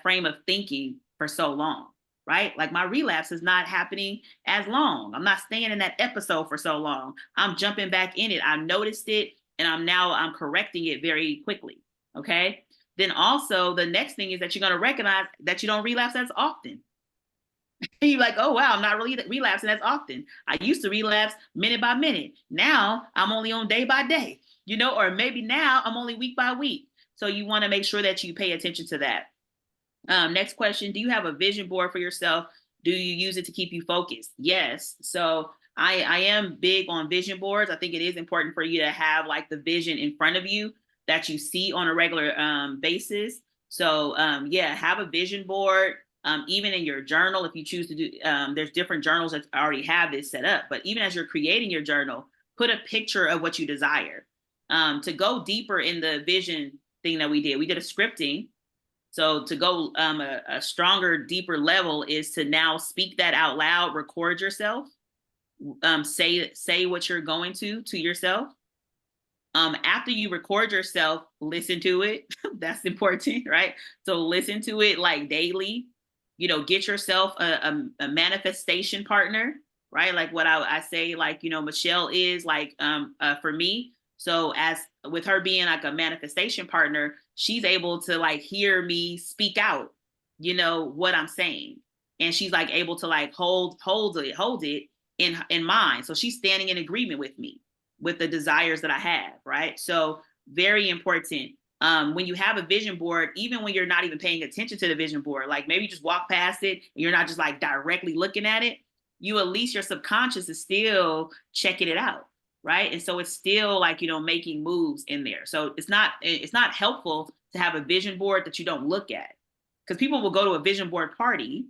frame of thinking for so long, right? Like, my relapse is not happening as long. I'm not staying in that episode for so long. I'm jumping back in it. I've noticed it, and I'm correcting it very quickly, okay? Then also the next thing is that you're going to recognize that you don't relapse as often. You're like, oh, wow, I'm not really relapsing as often. I used to relapse minute by minute. Now I'm only on day by day, or maybe now I'm only week by week. So you want to make sure that you pay attention to that. Next question, do you have a vision board for yourself? Do you use it to keep you focused? Yes. So I am big on vision boards. I think it is important for you to have like the vision in front of you that you see on a regular basis. So have a vision board. Even in your journal, if you choose to do, there's different journals that already have this set up, but even as you're creating your journal, put a picture of what you desire. To go deeper in the vision thing that we did a scripting. So to go a stronger, deeper level is to now speak that out loud, record yourself, say what you're going to yourself. After you record yourself, listen to it. That's important, right? So listen to it like daily. Get yourself a manifestation partner, right? Like what I say, like, Michelle is like, for me, So as with her being like a manifestation partner, she's able to like hear me speak out, what I'm saying. And she's like able to like hold it in mind. So she's standing in agreement with me, with the desires that I have, right? So very important. When you have a vision board, even when you're not even paying attention to the vision board, like maybe you just walk past it and you're not just like directly looking at it, you at least your subconscious is still checking it out, right? And so it's still like, making moves in there. So it's not helpful to have a vision board that you don't look at, because people will go to a vision board party,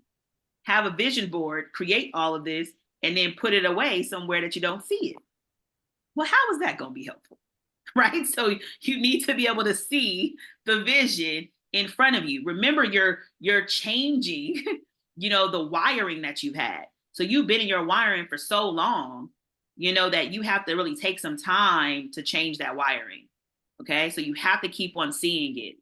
have a vision board, create all of this, and then put it away somewhere that you don't see it. Well, how is that going to be helpful? Right? So you need to be able to see the vision in front of you. Remember, you're changing, the wiring that you've had. So you've been in your wiring for so long, that you have to really take some time to change that wiring. Okay. So you have to keep on seeing it,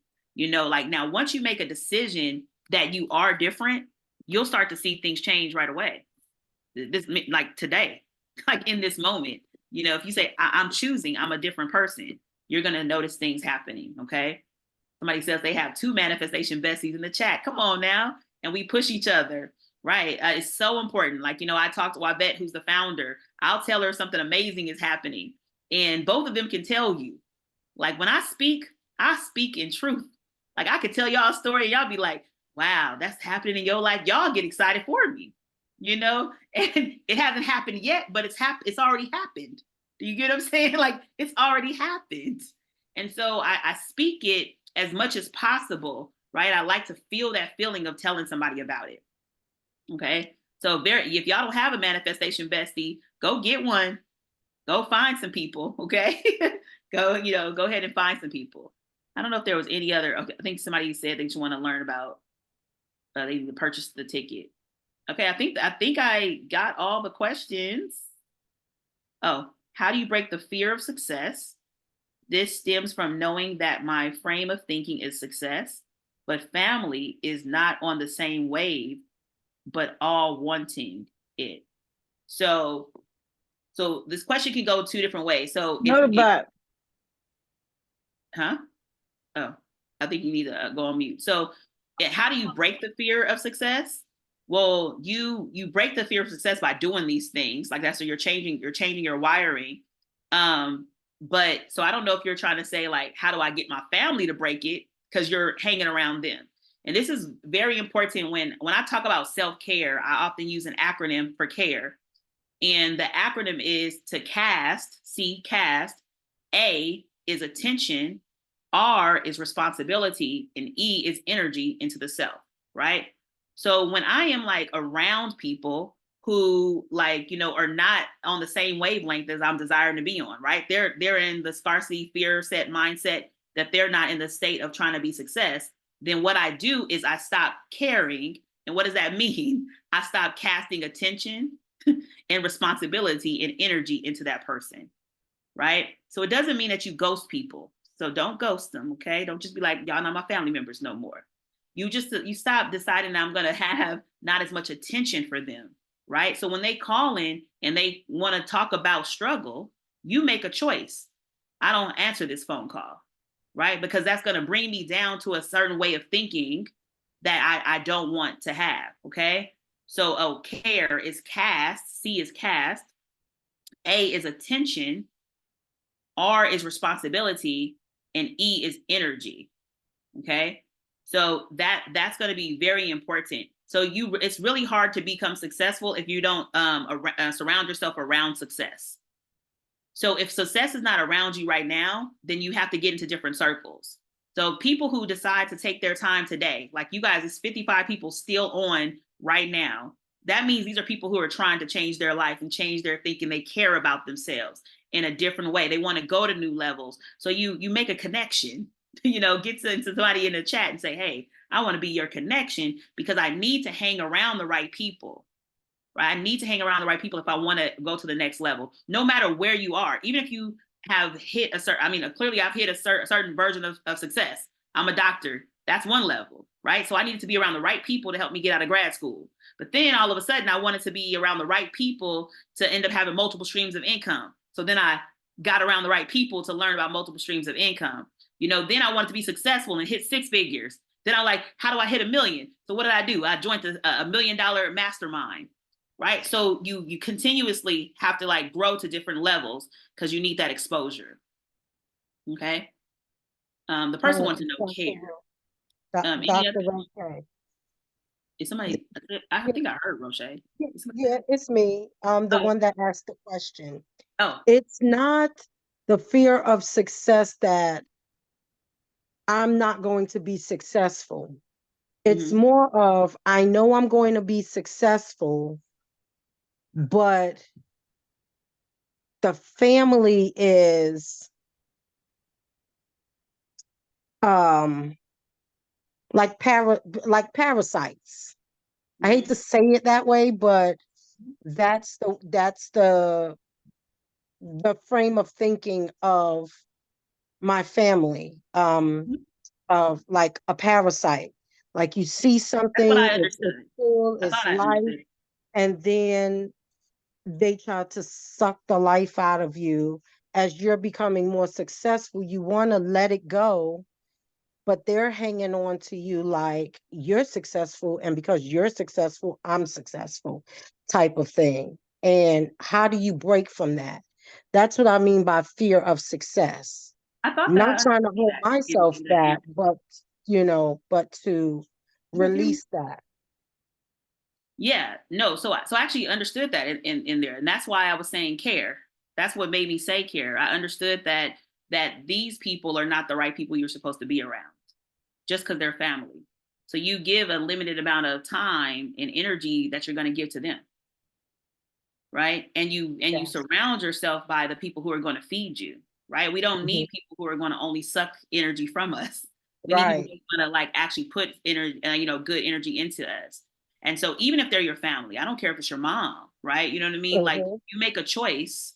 like now, once you make a decision that you are different, you'll start to see things change right away. This, like today, like in this moment, if you say, I'm choosing, I'm a different person, you're going to notice things happening. Okay. Somebody says they have 2 manifestation besties in the chat. Come on now. And we push each other. Right. It's so important. Like, I talked to Wabette, who's the founder. I'll tell her something amazing is happening. And both of them can tell you, like, when I speak in truth. Like, I could tell y'all a story and y'all be like, wow, that's happening in your life. Y'all get excited for me, and it hasn't happened yet, but it's already happened. Do you get what I'm saying? Like, it's already happened. And so I speak it as much as possible, right? I like to feel that feeling of telling somebody about it. Okay. So if y'all don't have a manifestation bestie, go get one. Go find some people. Okay. Go ahead and find some people. I don't know if there was any other. Okay, I think somebody said they just want to learn about. They purchased the ticket. Okay. I think I got all the questions. Oh, how do you break the fear of success? This stems from knowing that my frame of thinking is success, but family is not on the same wave, but all wanting it. So this question can go 2 different ways. So huh? Oh, I think you need to go on mute. So how do you break the fear of success? Well, you break the fear of success by doing these things. Like that's, so you're changing your wiring. But so I don't know if you're trying to say like, how do I get my family to break it? Because you're hanging around them. And this is very important when I talk about self-care, I often use an acronym for care. And the acronym is to cast, C, cast, A is attention, R is responsibility, and E is energy into the self, right? So when I am like around people who like, are not on the same wavelength as I'm desiring to be on, right? They're in the scarcity, fear set mindset that they're not in the state of trying to be success. Then what I do is I stop caring. And what does that mean? I stop casting attention and responsibility and energy into that person, right? So it doesn't mean that you ghost people. So don't ghost them, okay? Don't just be like, y'all not my family members no more. You stop deciding I'm going to have not as much attention for them, right? So when they call in and they want to talk about struggle, you make a choice. I don't answer this phone call, right? Because that's going to bring me down to a certain way of thinking that I don't want to have, okay? So care is cast, C is cast, A is attention, R is responsibility, and E is energy, okay? So that's going to be very important. So it's really hard to become successful if you don't surround yourself around success. So if success is not around you right now, then you have to get into different circles. So people who decide to take their time today, like you guys, it's 55 people still on right now. That means these are people who are trying to change their life and change their thinking. They care about themselves in a different way. They want to go to new levels. So you make a connection, get to somebody in the chat and say, hey, I want to be your connection because I need to hang around the right people. Right? I need to hang around the right people if I want to go to the next level, no matter where you are. Even if you have hit clearly I've hit a certain version of success. I'm a doctor. That's one level, right? So I needed to be around the right people to help me get out of grad school. But then all of a sudden I wanted to be around the right people to end up having multiple streams of income. So then I got around the right people to learn about multiple streams of income. You know, then I wanted to be successful and hit 6 figures. Then I'm like, how do I hit 1 million? So what did? I joined a $1 million mastermind, right? So you continuously have to like grow to different levels because you need that exposure. Okay. The person wants to know care. Any Dr. other? Rosché. Is somebody? I think I heard Rosché. Yeah, it's me. The one that asked the question. Oh. It's not the fear of success that I'm not going to be successful. It's more of, I know I'm going to be successful, but the family is like parasites. I hate to say it that way, but that's the frame of thinking of my family, of like a parasite. Like you see something, That's what I it's understood. cool, I it's thought I life, understood. and then they try to suck the life out of you. As you're becoming more successful, you want to let it go, but they're hanging on to you like you're successful, and because you're successful, I'm successful, type of thing. And how do you break from that? That's what I mean by fear of success. I thought Not that trying to hold myself back, but but to release that. Yeah, no. So I actually understood that in there, and that's why I was saying care. That's what made me say care. I understood that these people are not the right people you're supposed to be around, just because they're family. So you give a limited amount of time and energy that you're going to give to them, right? And you surround yourself by the people who are going to feed you, right? We don't need people who are going to only suck energy from us. We need people who are going to like actually put energy, good energy into us. And so even if they're your family, I don't care if it's your mom, right? You know what I mean? Like you make a choice,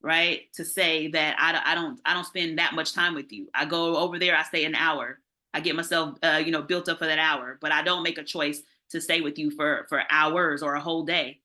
right, to say that I don't spend that much time with you. I go over there, I stay an hour. I get myself built up for that hour, but I don't make a choice to stay with you for hours or a whole day.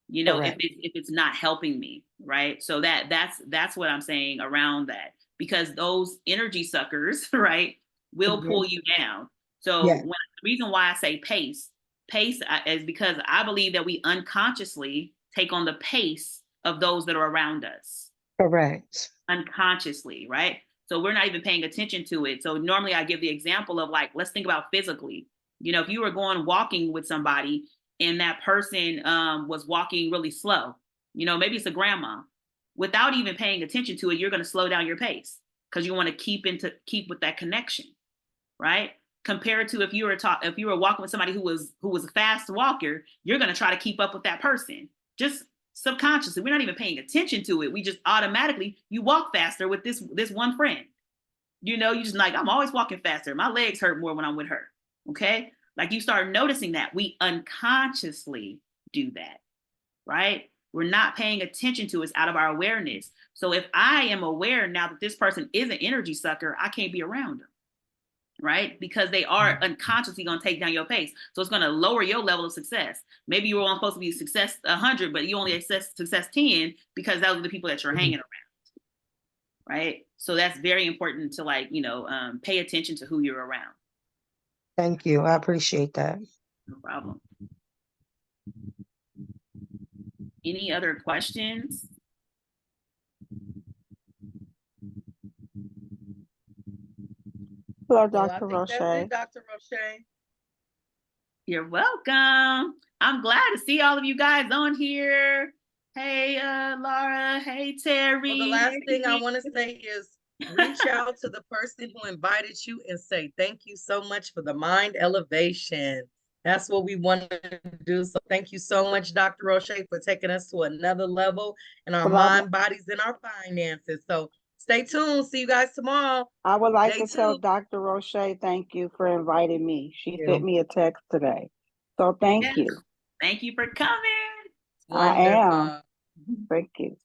You know, if it's not helping me, right? So that's what I'm saying around that, because those energy suckers, right, will pull you down. So the reason why I say pace is because I believe that we unconsciously take on the pace of those that are around us. Correct. Unconsciously, right? So we're not even paying attention to it. So normally I give the example of like, let's think about physically. You know, if you were walking with somebody and that person was walking really slow, maybe it's a grandma, without even paying attention to it, you're going to slow down your pace because you want to keep with that connection, right? Compared to if you were walking with somebody who was a fast walker, you're going to try to keep up with that person. Just subconsciously, we're not even paying attention to it. We just automatically, you walk faster with this one friend. You just like, I'm always walking faster. My legs hurt more when I'm with her. Okay. Like you start noticing that we unconsciously do that, right? We're not paying attention to it. It's out of our awareness. So if I am aware now that this person is an energy sucker, I can't be around them, right? Because they are unconsciously going to take down your pace. So it's going to lower your level of success. Maybe you were supposed to be success 100, but you only access success 10 because those are the people that you're hanging around, right? So that's very important to pay attention to who you're around. Thank you. I appreciate that. No problem. Any other questions? Hello, Dr. Rosché. Dr. Rosché. You're welcome. I'm glad to see all of you guys on here. Hey, Laura. Hey, Terry. Well, the last thing I want to say is reach out to the person who invited you and say, thank you so much for the mind elevation. That's what we want to do. So thank you so much, Dr. Rosché, for taking us to another level in our mind, bodies, and our finances. So stay tuned. See you guys tomorrow. I would like to tell Dr. Rosché, thank you for inviting me. She sent me a text today. So thank you. Thank you for coming. I am. Thank you.